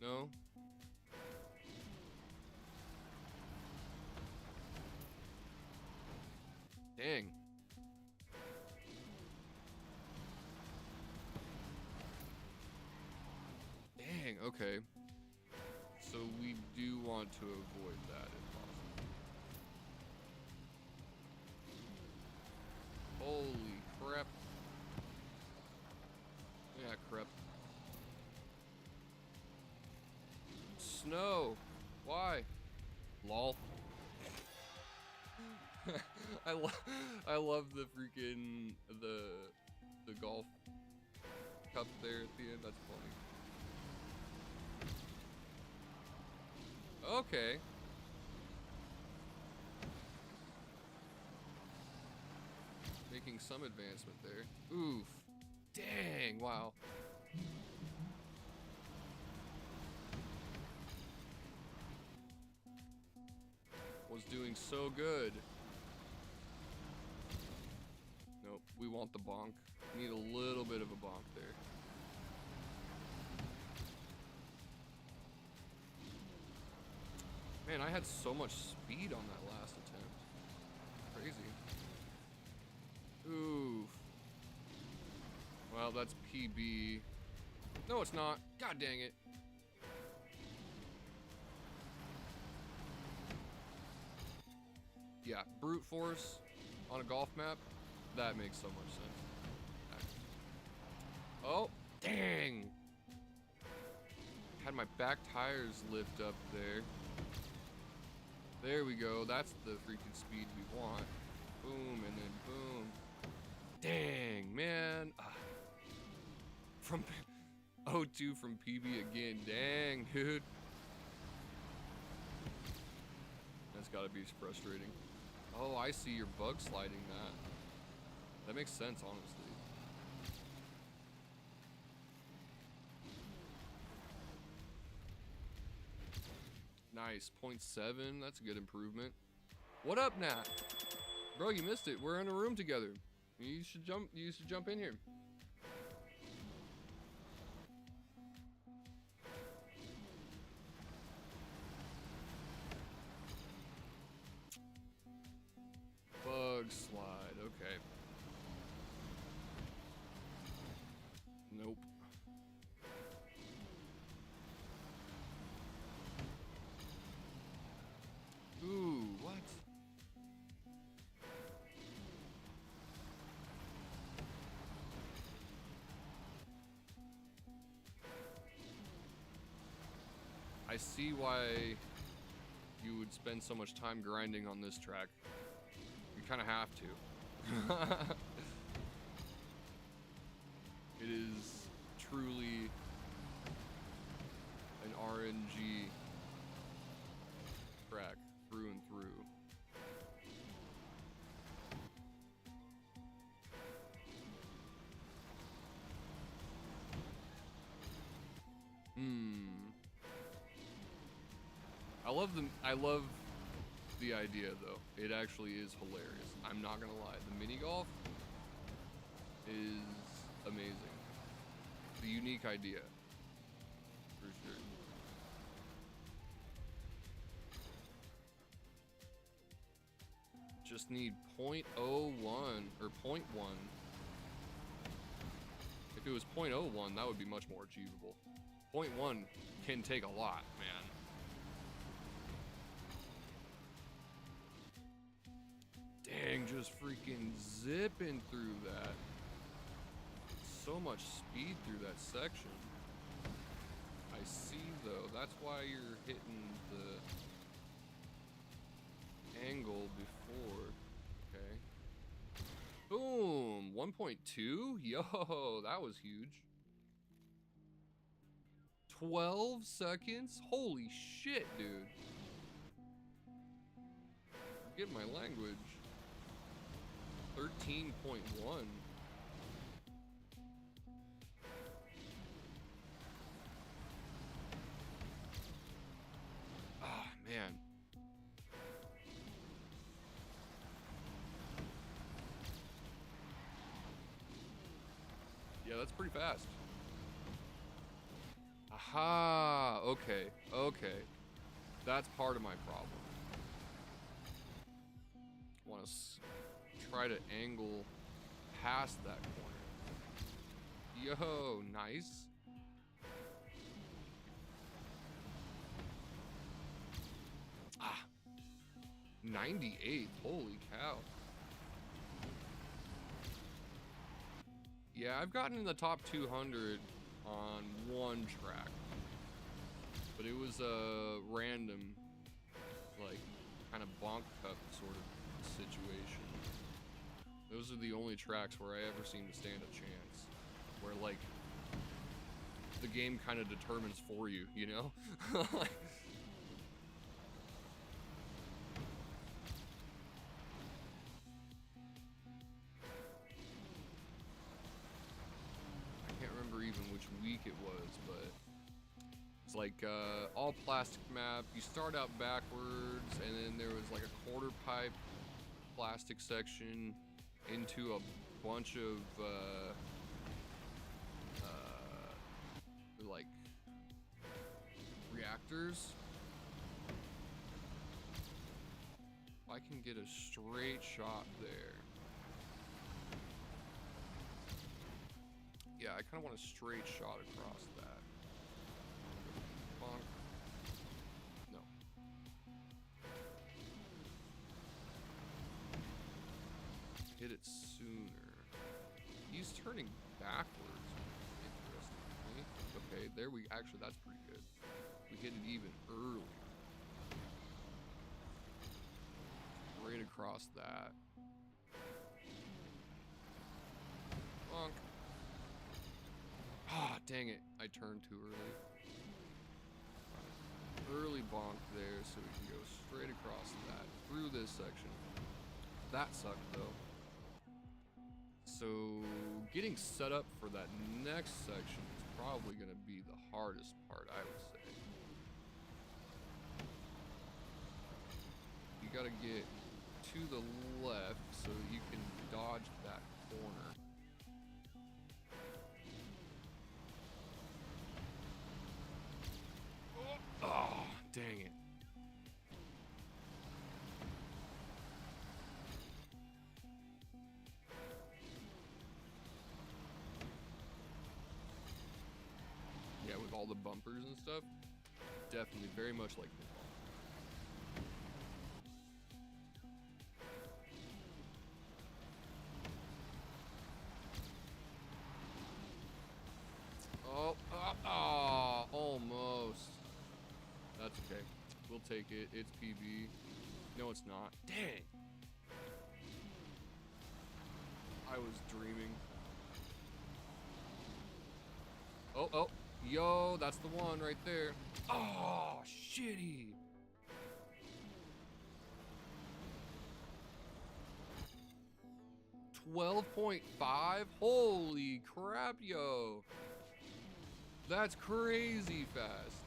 No? Dang. Dang, okay. So we do want to avoid that if possible. Holy crap. Yeah, crap. Snow. Why? Lol. I love the freaking the golf cup there at the end. That's funny. Okay. Making some advancement there. Oof. Dang. Dang, wow. Was doing so good. Nope, we want the bonk. Need a little bit of a bonk there. Man, I had so much speed on that last attempt. Crazy. Oof. Well, that's PB. No, it's not. God dang it. Yeah, brute force on a golf map. That makes so much sense. Oh, dang. Had my back tires lift up there. There we go. That's the freaking speed we want. Boom, and then boom. Dang, man. From 0-2 from PB again. Dang, dude. That's gotta be frustrating. Oh, I see you're bug sliding that. That makes sense, honestly. Nice, 0.7, that's a good improvement. What up, Nat? Bro, you missed it. We're in a room together. You should jump in here. Bug slide, okay. Nope. Ooh, what? I see why you would spend so much time grinding on this track. You kind of have to. It is truly an RNG track through and through. I love the idea though. It actually is hilarious. I'm not gonna lie. The mini golf is amazing. The unique idea. For sure. Just need 0.01 or 0.1. If it was 0.01, that would be much more achievable. 0.1 can take a lot, man. Dang, just freaking zipping through that. So much speed through that section. I see though, that's why you're hitting the angle before. Okay. Boom, 1.2? Yo, that was huge. 12 seconds? Holy shit, dude. Forget my language. 13.1. Ah, man. Yeah, that's pretty fast. Aha, okay, okay. That's part of my problem. Want to try to angle past that corner. Yo, nice. Ah, 98, holy cow. Yeah, I've gotten in the top 200 on one track, but it was a random, like, kind of bonk cup sort of situation. Those are the only tracks where I ever seem to stand a chance, where, like, the game kind of determines for you, you know? I even which week it was, but it's like all plastic map. You start out backwards, and then there was like a quarter pipe plastic section into a bunch of like reactors. I can get a straight shot there. Yeah, I kind of want a straight shot across that. Bonk. No. Hit it sooner. He's turning backwards. Interestingly. Okay, there we actually, that's pretty good. We hit it even earlier. Right across that. Bonk. Ah, dang it. I turned too early. Early bonk there so we can go straight across that through this section. That sucked though. So getting set up for that next section is probably going to be the hardest part, I would say. You got to get to the left so that you can dodge that corner. Oh, dang it. Yeah, with all the bumpers and stuff, definitely very much like football. Almost. That's okay. We'll take it. It's PB. No, it's not. Dang. I was dreaming. Oh. Yo, that's the one right there. Oh, shitty. $12.5? Holy crap, yo. That's crazy fast.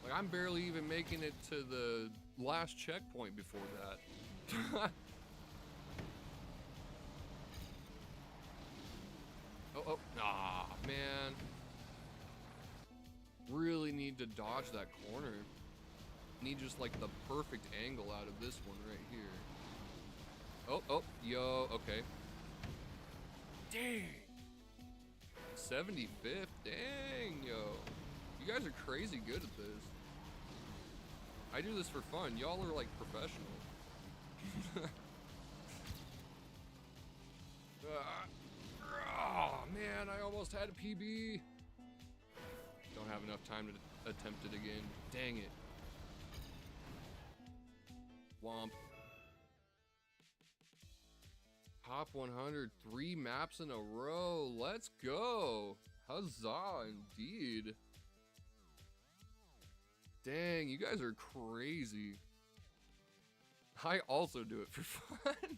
Like, I'm barely even making it to the last checkpoint before that. Oh, nah, man. Really need to dodge that corner. Need just like the perfect angle out of this one right here. Oh, yo, okay. Dang. 75th, dang, yo. You guys are crazy good at this. I do this for fun. Y'all are like professional. Oh, man, I almost had a PB. Don't have enough time to attempt it again. Dang it. Womp. Top 100, 3 maps in a row. Let's go. Huzzah, indeed. Dang, you guys are crazy. I also do it for fun.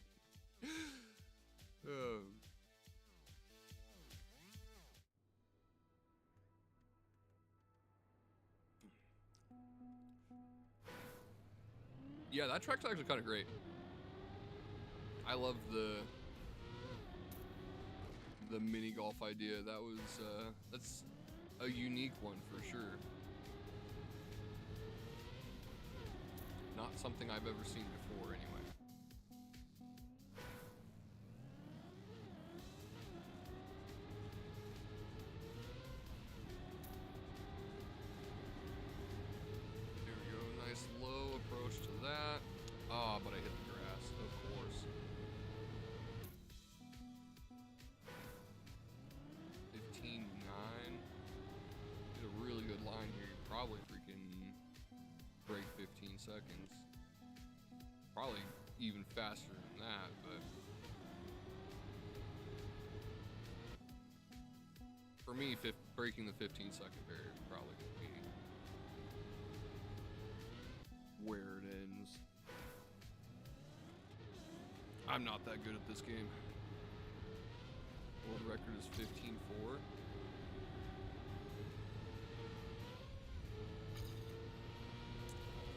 Yeah, that track's actually kind of great. I love the mini golf idea. That was that's a unique one for sure. Not something I've ever seen before, anyway. There we go. Nice low approach to that. Ah, but I hit the grass, of course. 15.9. Did a really good line here. You probably freaking break 15 seconds. Probably even faster than that, but for me, breaking the 15-second barrier is probably gonna be where it ends. I'm not that good at this game. World record is 15.4.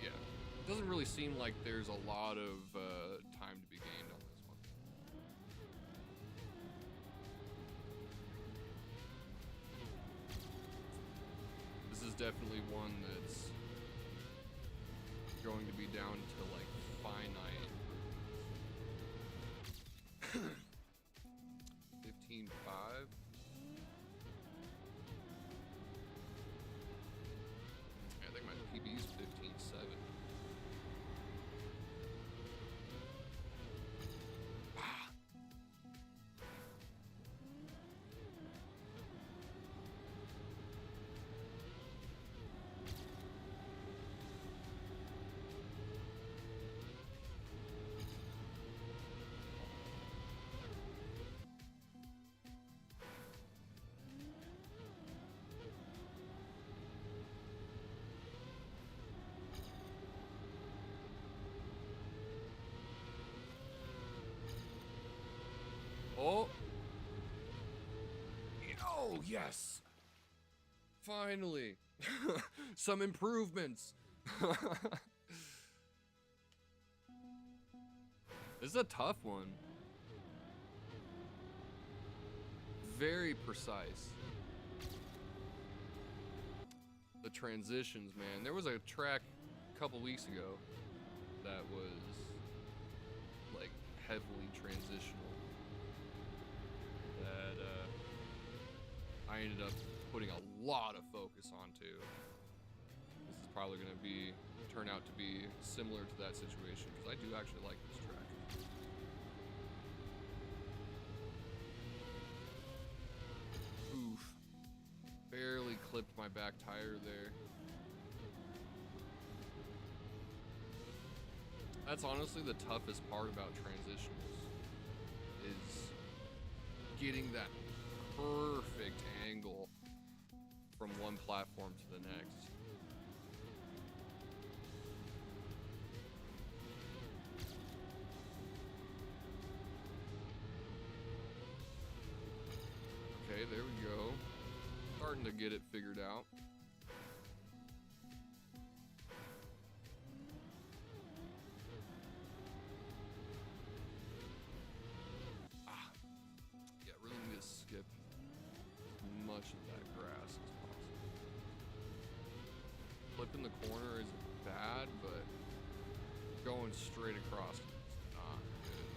Yeah, doesn't really seem like there's a lot of time to be gained on this one. This is definitely one that's going to be down to like finite. 15.5. I think my PB is 15.7. Oh. Oh, yes. Finally. Some improvements. This is a tough one. Very precise. The transitions, man. There was a track a couple weeks ago that was like heavily transitional that I ended up putting a lot of focus onto. This is probably going to turn out to be similar to that situation because I do actually like this track. Oof. Barely clipped my back tire there. That's honestly the toughest part about transitionals, is getting that perfect angle from one platform to the next. Okay, there we go. Starting to get it figured out. Yeah, really need to skip as much of that grass as possible. Flipping the corner isn't bad, but going straight across is not good.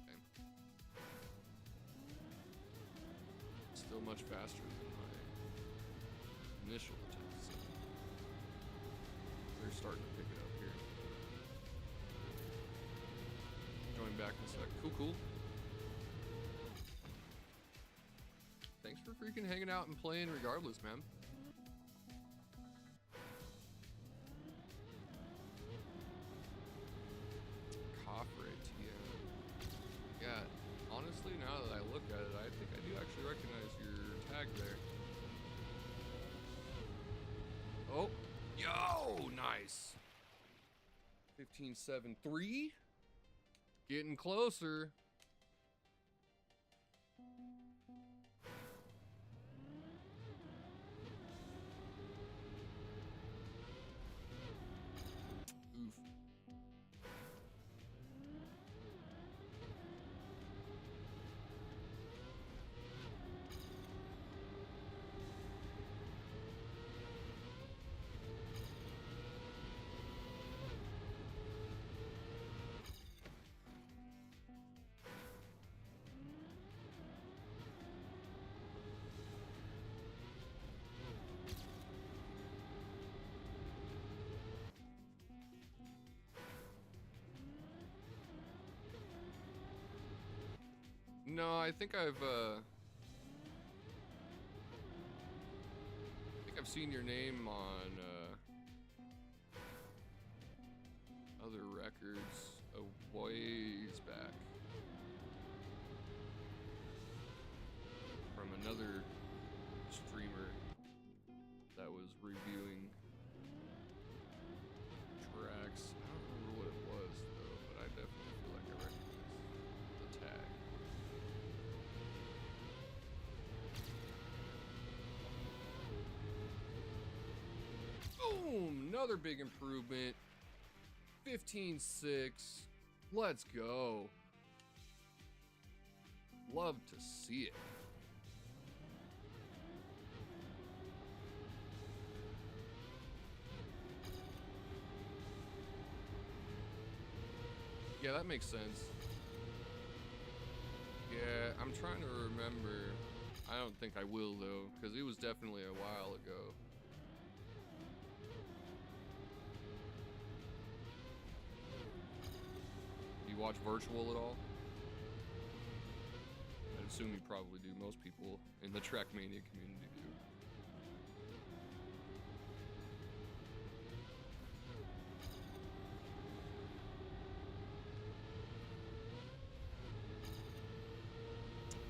Okay. Still much faster than my initial attempt, so they're starting to pick it up here. Join back in a sec. Cool. Thanks for freaking hanging out and playing regardless, man. Coffre TM. Yeah, honestly, now that I look at it, I think I do actually recognize your tag there. Oh, yo, nice. 15.7.3. Getting closer. Oof. No, I think I've seen your name on other records a ways back. another streamer that was reviewing tracks. I don't remember what it was though, but I definitely feel like I recognize the tag. Boom! Another big improvement. 15.6. Let's go. Love to see it. Yeah, that makes sense. Yeah, I'm trying to remember. I don't think I will though, because it was definitely a while ago. Do you watch virtual at all? I assume you probably do. Most people in the Trackmania community do.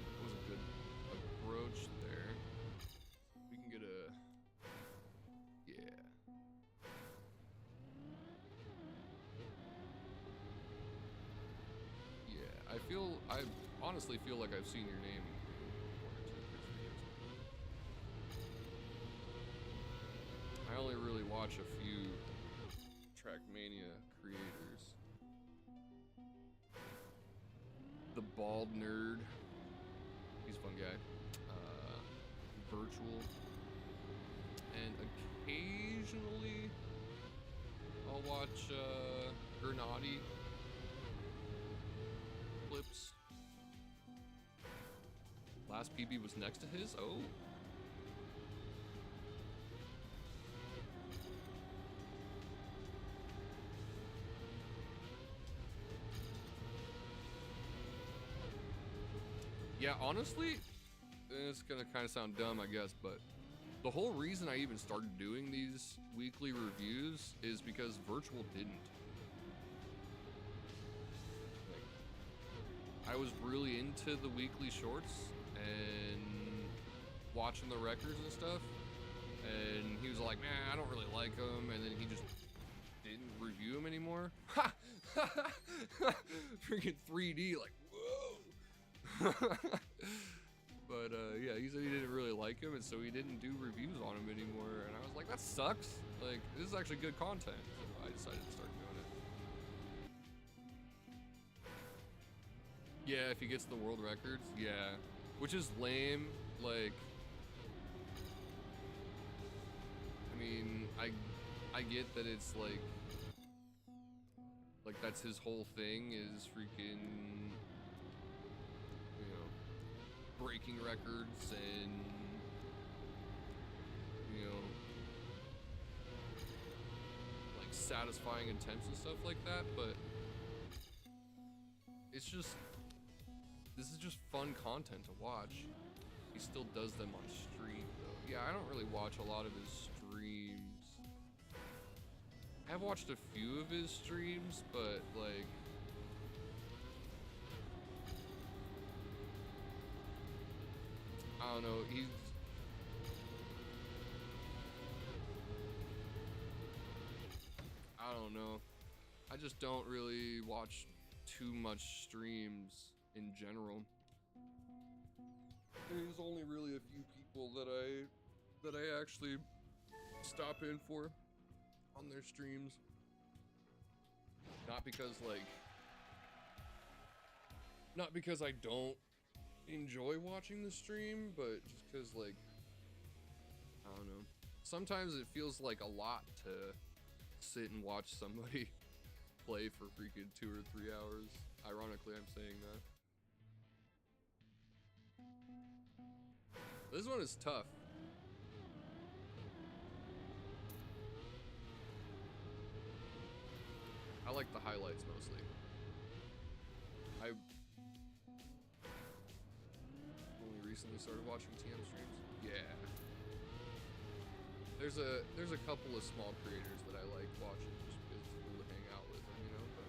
That was a good approach there. We can get a... Yeah. Yeah, I honestly feel like I've seen your name in one or two of his videos. I only really watch a few Trackmania creators. The Bald Nerd, he's a fun guy. Virtual, and occasionally I'll watch Gernati clips. Last PB was next to his. Oh. Yeah, honestly, it's gonna kind of sound dumb, I guess, but the whole reason I even started doing these weekly reviews is because virtual didn't. I was really into the weekly shorts and watching the records and stuff, and he was like, "Man, I don't really like them," and then he just didn't review them anymore. Ha! Freaking 3D, like, whoa! But yeah, he said he didn't really like him, and so he didn't do reviews on him anymore, and I was like, that sucks. Like, this is actually good content, so I decided to start doing it. Yeah, if he gets the world records, yeah. Which is lame, like... I mean, I get that it's like that's his whole thing, is freaking, you know, breaking records and, you know, like satisfying attempts and stuff like that, but it's just... This is just fun content to watch. He still does them on stream, though. Yeah, I don't really watch a lot of his streams. I've watched a few of his streams, but, like... I don't know, he's... I don't know. I just don't really watch too much streams in general. There's only really a few people that I actually stop in for on their streams. Not because I don't enjoy watching the stream, but just because, like, I don't know. Sometimes it feels like a lot to sit and watch somebody play for freaking 2 or 3 hours. Ironically, I'm saying that. This one is tough. I like the highlights mostly. I only recently started watching TM streams. Yeah. There's a couple of small creators that I like watching just because it's cool to hang out with them, you know, but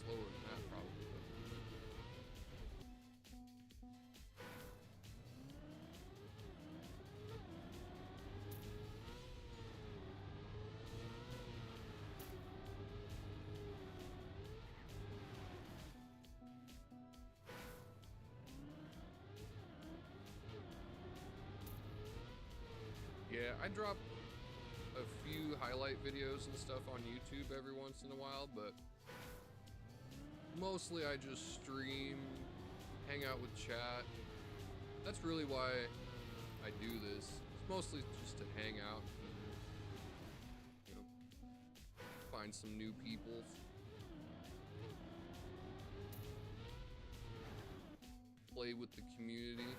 slower than that, probably. Yeah, I drop a few highlight videos and stuff on YouTube every once in a while, but mostly I just stream, hang out with chat. That's really why I do this. It's mostly just to hang out and, you know, find some new people. Play with the community.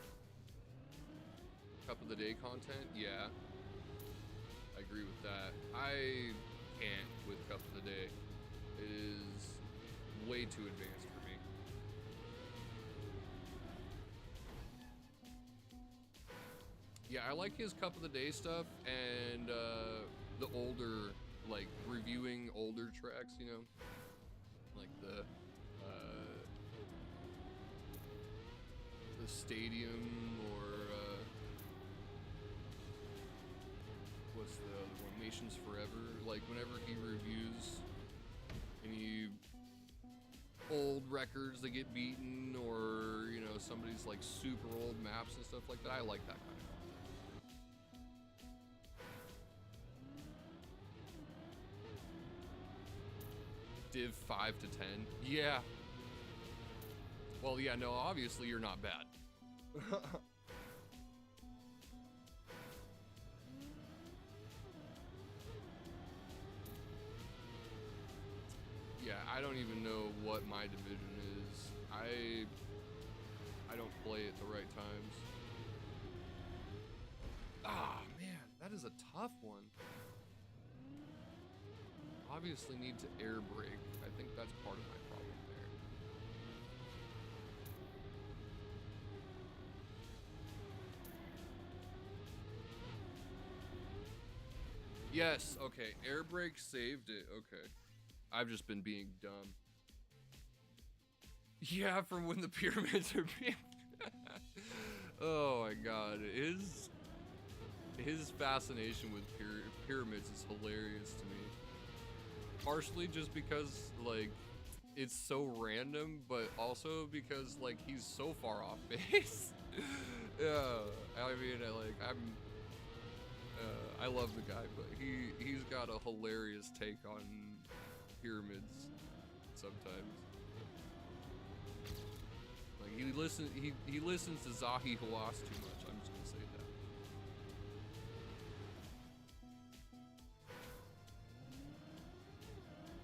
Cup of the day content, yeah. I agree with that. I can't with Cup of the Day. It is way too advanced for me. Yeah, I like his Cup of the Day stuff and the older, like reviewing older tracks, you know, like the Stadium or what's the other one? Nations Forever. Like whenever he reviews any old records that get beaten, or you know somebody's like super old maps and stuff like that, I like that kind of content. Div 5 to 10. Yeah. Well, yeah, no, obviously you're not bad. Yeah, I don't even know what my division is. I don't play at the right times. Ah, man, that is a tough one. Obviously need to air brake. I think that's part of my problem there. Yes, okay, air brake saved it, okay. I've just been being dumb. Yeah, from when the pyramids are being... Oh my god, his fascination with pyramids is hilarious to me. Partially just because, like, it's so random, but also because, like, he's so far off base. Yeah, I mean, I love the guy, but he's got a hilarious take on pyramids sometimes. Like he listens to Zahi Hawass too much. I'm just gonna say that.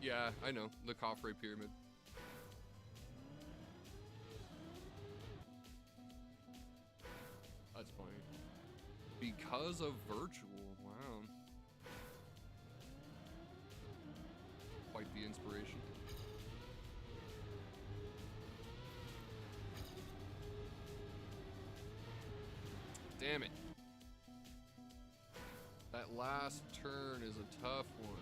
Yeah, I know the Khafre pyramid. That's funny. Because of virtual, wow. Quite the inspiration. Damn it. That last turn is a tough one.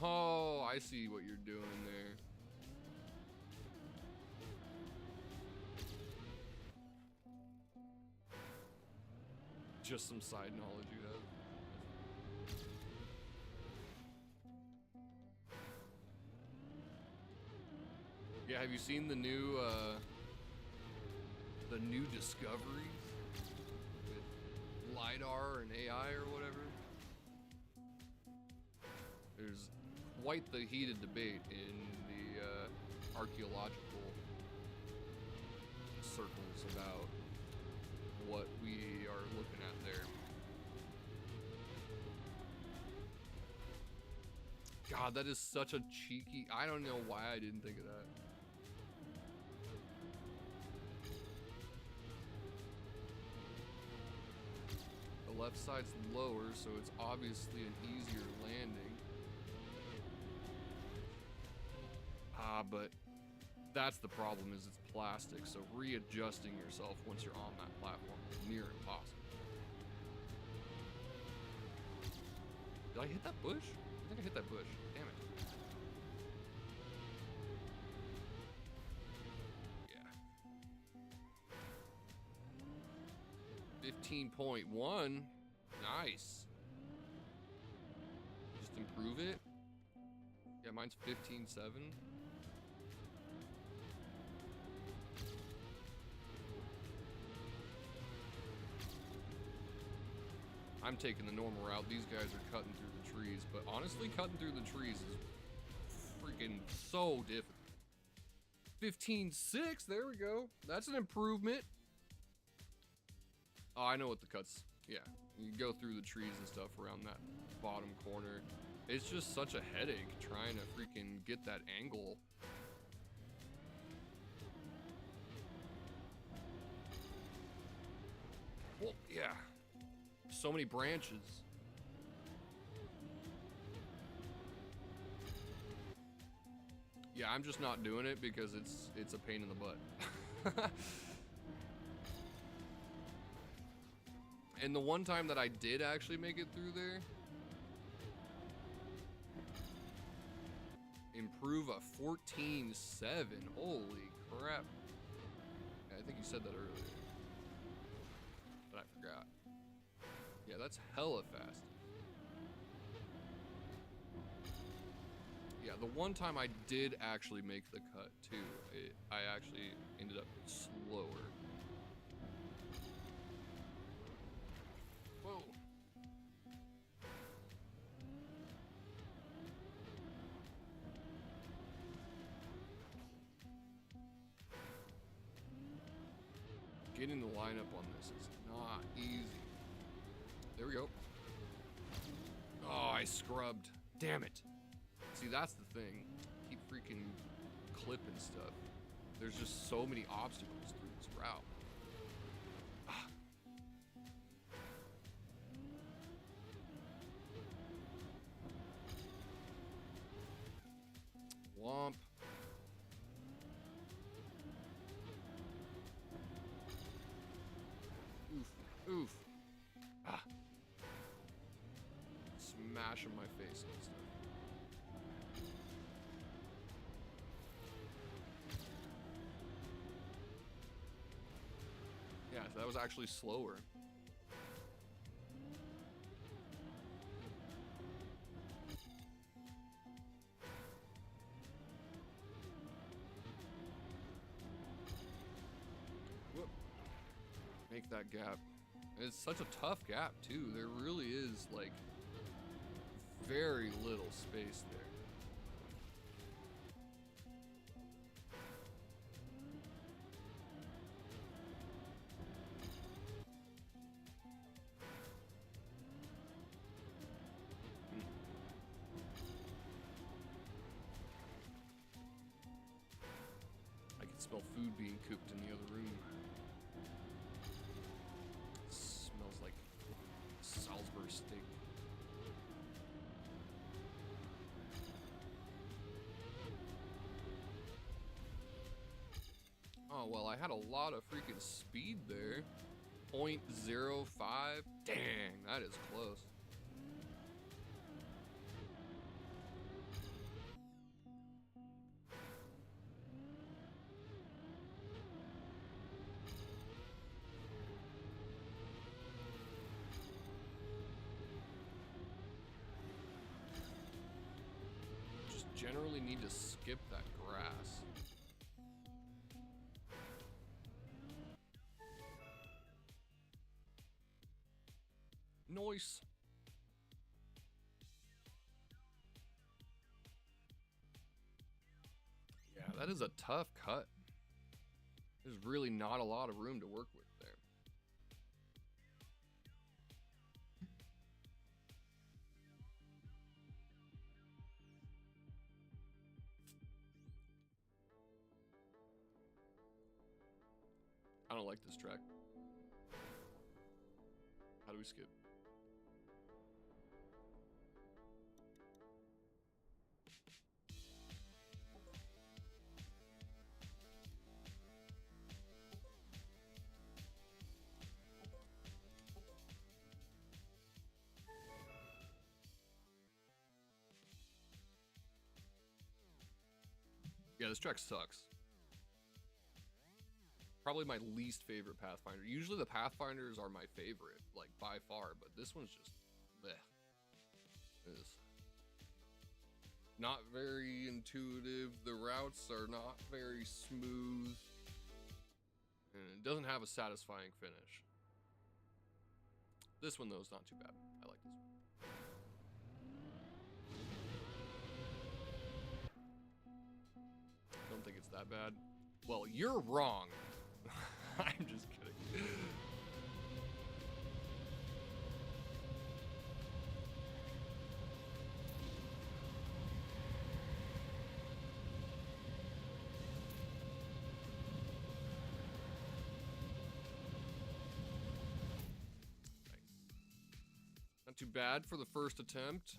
Oh, I see what you're doing there. Just some side knowledge you have. Yeah, have you seen the new discoveries with LiDAR and AI or whatever? There's quite the heated debate in the archaeological circles about what we are looking at there. God, that is such a cheeky... I don't know why I didn't think of that. The left side's lower, so it's obviously an easier landing. Ah, but That's the problem, is it's plastic, so readjusting yourself once you're on that platform is near impossible. Did I hit that bush? I think I hit that bush. Damn it. Yeah. 15.1. Nice. Just improve it. Yeah, mine's 15.7. I'm taking the normal route. These guys are cutting through the trees, but honestly, cutting through the trees is freaking so difficult. 15.6, there we go. That's an improvement. Oh, I know what the cuts, yeah. You go through the trees and stuff around that bottom corner. It's just such a headache trying to freaking get that angle. Well, yeah. So many branches. Yeah, I'm just not doing it because it's a pain in the butt. And the one time that I did actually make it through there, improve a 14.7. Holy crap. I think you said that earlier, but I forgot. Yeah, that's hella fast. Yeah, the one time I did actually make the cut too, I actually ended up slower. Whoa. Getting the lineup on this is not easy. There we go. Oh, I scrubbed. Damn it. See, that's the thing. Keep freaking clipping stuff. There's just so many obstacles through this route. Ah. Womp. Oof. Oof. Ah. Smashing my face and stuff. Yeah, so that was actually slower. Whoop. Make that gap. It's such a tough gap too. There really is like very little space there. I can smell food being cooked in the other room. It smells like Salisbury steak. Oh, well, I had a lot of freaking speed there. 0.05. Dang, that is close. Just generally need to skip that grass. Nice. Yeah, that is a tough cut. There's really not a lot of room to work with there. I don't like this track. How do we skip? Yeah, this track sucks. Probably my least favorite Pathfinder. Usually the Pathfinders are my favorite, like by far, but this one's just bleh. It's not very intuitive. The routes are not very smooth. And it doesn't have a satisfying finish. This one though is not too bad. I like this one. Don't think it's that bad. Well, you're wrong. I'm just kidding. Not too bad for the first attempt.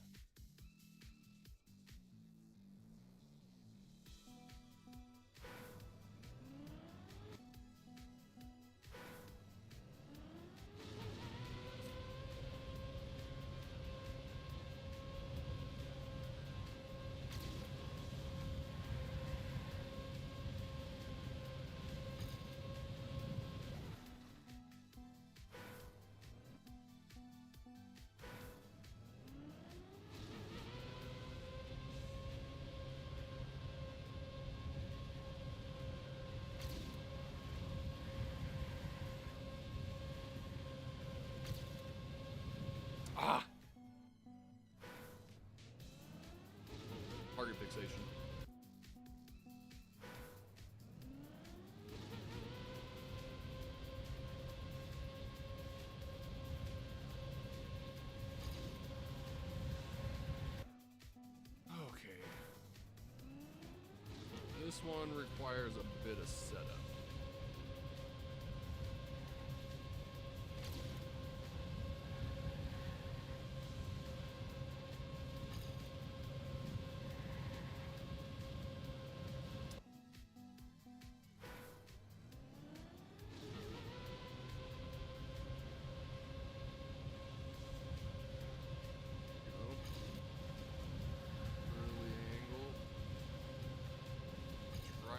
Ah! Target fixation. Okay. This one requires a bit of setup.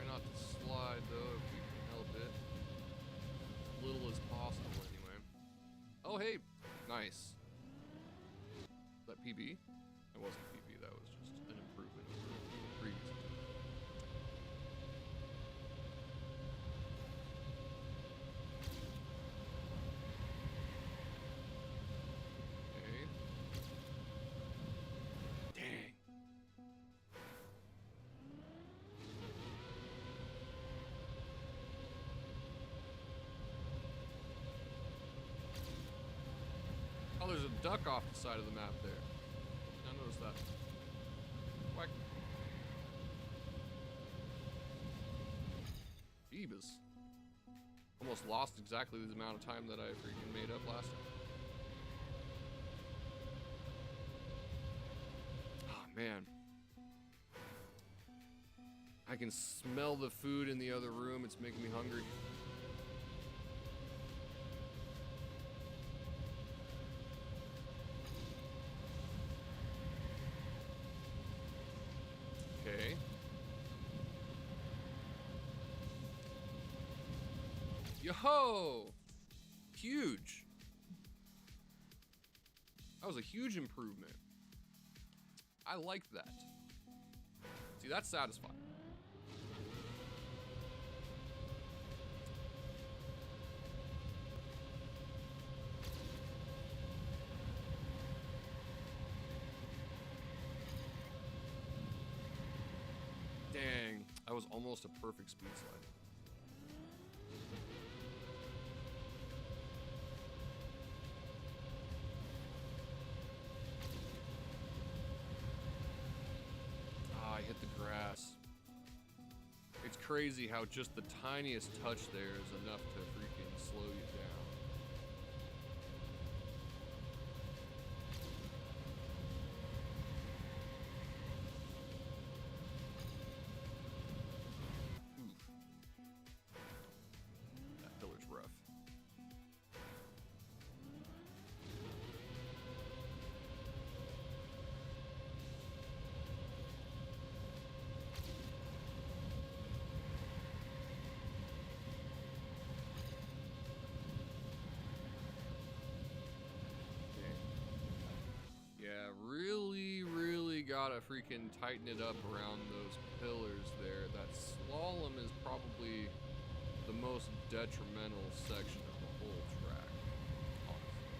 Not to slide though if we can help it. As little as possible anyway. Oh hey, nice. Is that PB? That wasn't PB, that was just an improvement over the previous attempt. Okay. Dang. Oh, there's a duck off the side of the map there. I noticed that. Quack. Jeebus. Almost lost exactly the amount of time that I freaking made up last time. Oh, man. I can smell the food in the other room. It's making me hungry. Okay. Yo-ho! Huge. That was a huge improvement. I like that. See, that's satisfying. Dang, that was almost a perfect speed slide. Ah, I hit the grass. It's crazy how just the tiniest touch there is enough to freaking slow you down. gotta freaking tighten it up around those pillars there. That slalom is probably the most detrimental section of the whole track, honestly.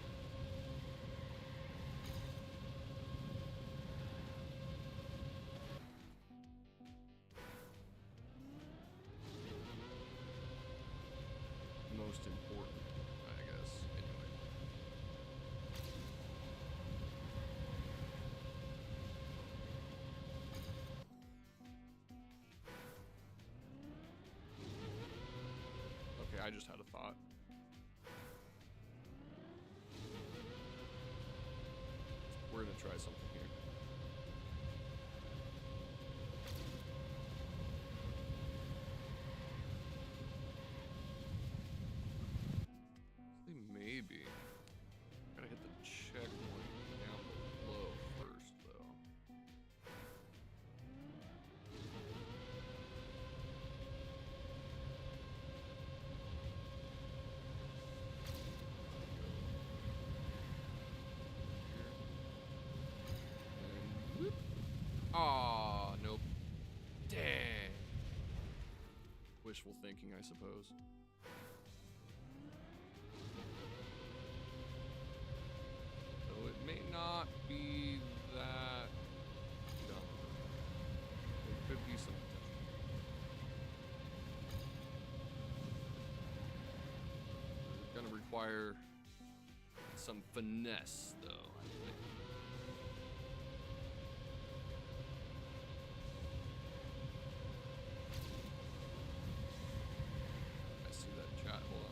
Most important, I guess, anyway. Okay, I just had a thought. We're gonna try something here. Maybe. Gotta hit the checkpoint down below first, though. And whoop. Aw, nope. Dang. Wishful thinking, I suppose. It may not be that dumb. There could be some potential. It's gonna require some finesse, though, I think. I see that chat. Hold on.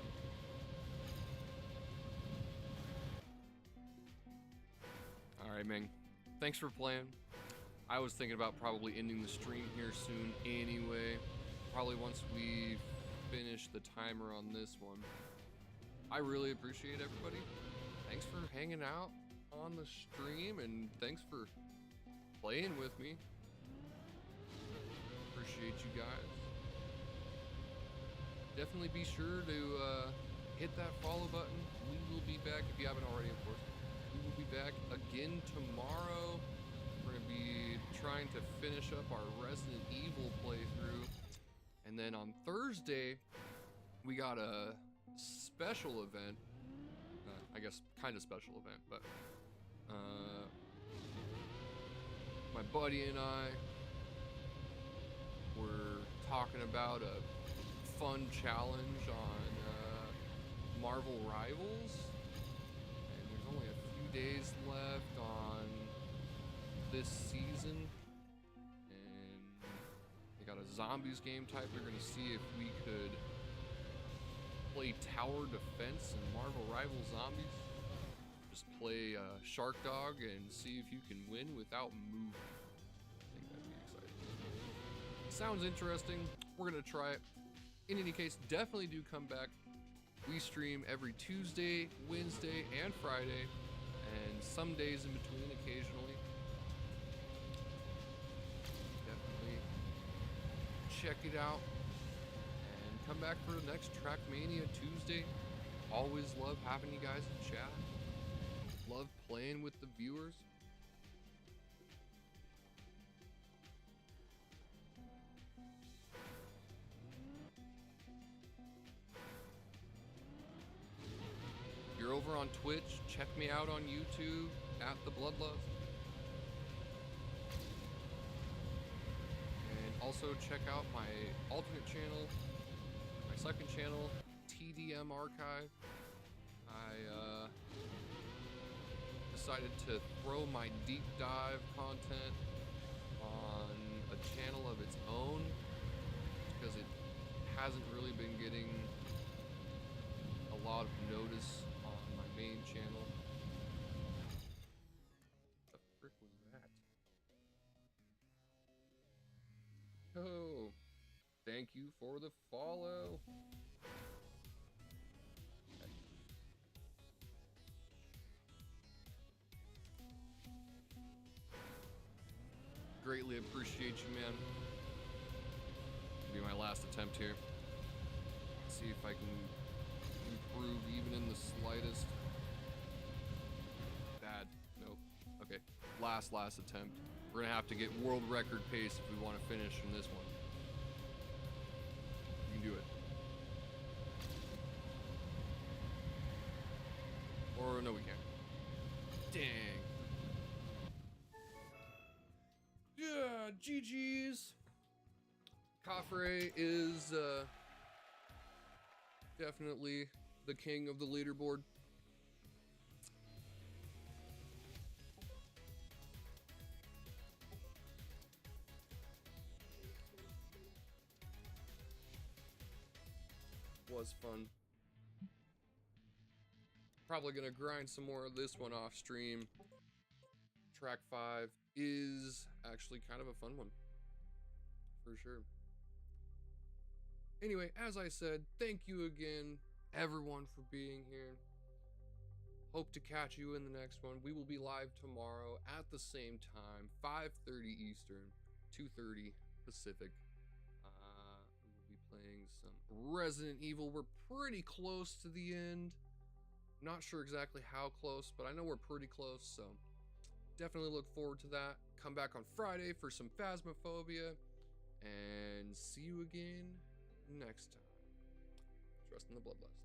Alright, Ming. Thanks for playing. I was thinking about probably ending the stream here soon anyway. Probably once we finish the timer on this one. I really appreciate everybody. Thanks for hanging out on the stream, and thanks for playing with me. Appreciate you guys. Definitely be sure to hit that follow button. We will be back, if you haven't already, of course. We will be back again tomorrow. We're going to be trying to finish up our Resident Evil playthrough. And then on Thursday, we got a special event. I guess kind of special event, but my buddy and I were talking about a fun challenge on Marvel Rivals. And there's only a few days left on this season. And they got a zombies game type. We're going to see if we could play tower defense in Marvel Rivals Zombies. Just play Shark Dog and see if you can win without moving. I think that'd be exciting. Sounds interesting. We're gonna try it. In any case, definitely do come back. We stream every Tuesday, Wednesday, and Friday, and some days in between occasionally. Definitely check it out. Come back for the next Trackmania Tuesday. Always love having you guys in chat. Love playing with the viewers. If you're over on Twitch, check me out on YouTube at The Bloodlust. And also check out my alternate channel, my second channel, TDM Archive. I decided to throw my deep dive content on a channel of its own because it hasn't really been getting a lot of notice on my main channel. What the frick was that? Oh, thank you for the follow. Greatly appreciate you, man. It'll be my last attempt here. See if I can improve even in the slightest. Bad. Nope. Okay. Last attempt. We're gonna have to get world record pace if we want to finish from this one. You can do it. Or no, we can't. Dang. Yeah, GG's. Kafre is definitely the king of the leaderboard. Was fun. Probably gonna grind some more of this one off stream. Track 5 is actually kind of a fun one, for sure. Anyway, as I said, thank you again, everyone, for being here. Hope to catch you in the next one. We will be live tomorrow at the same time, 5:30 Eastern, 2:30 Pacific. We'll be playing some Resident Evil. We're pretty close to the end. Not sure exactly how close, but I know we're pretty close, so definitely look forward to that. Come back on Friday for some Phasmophobia, and see you again next time. Trust in the Bloodlust.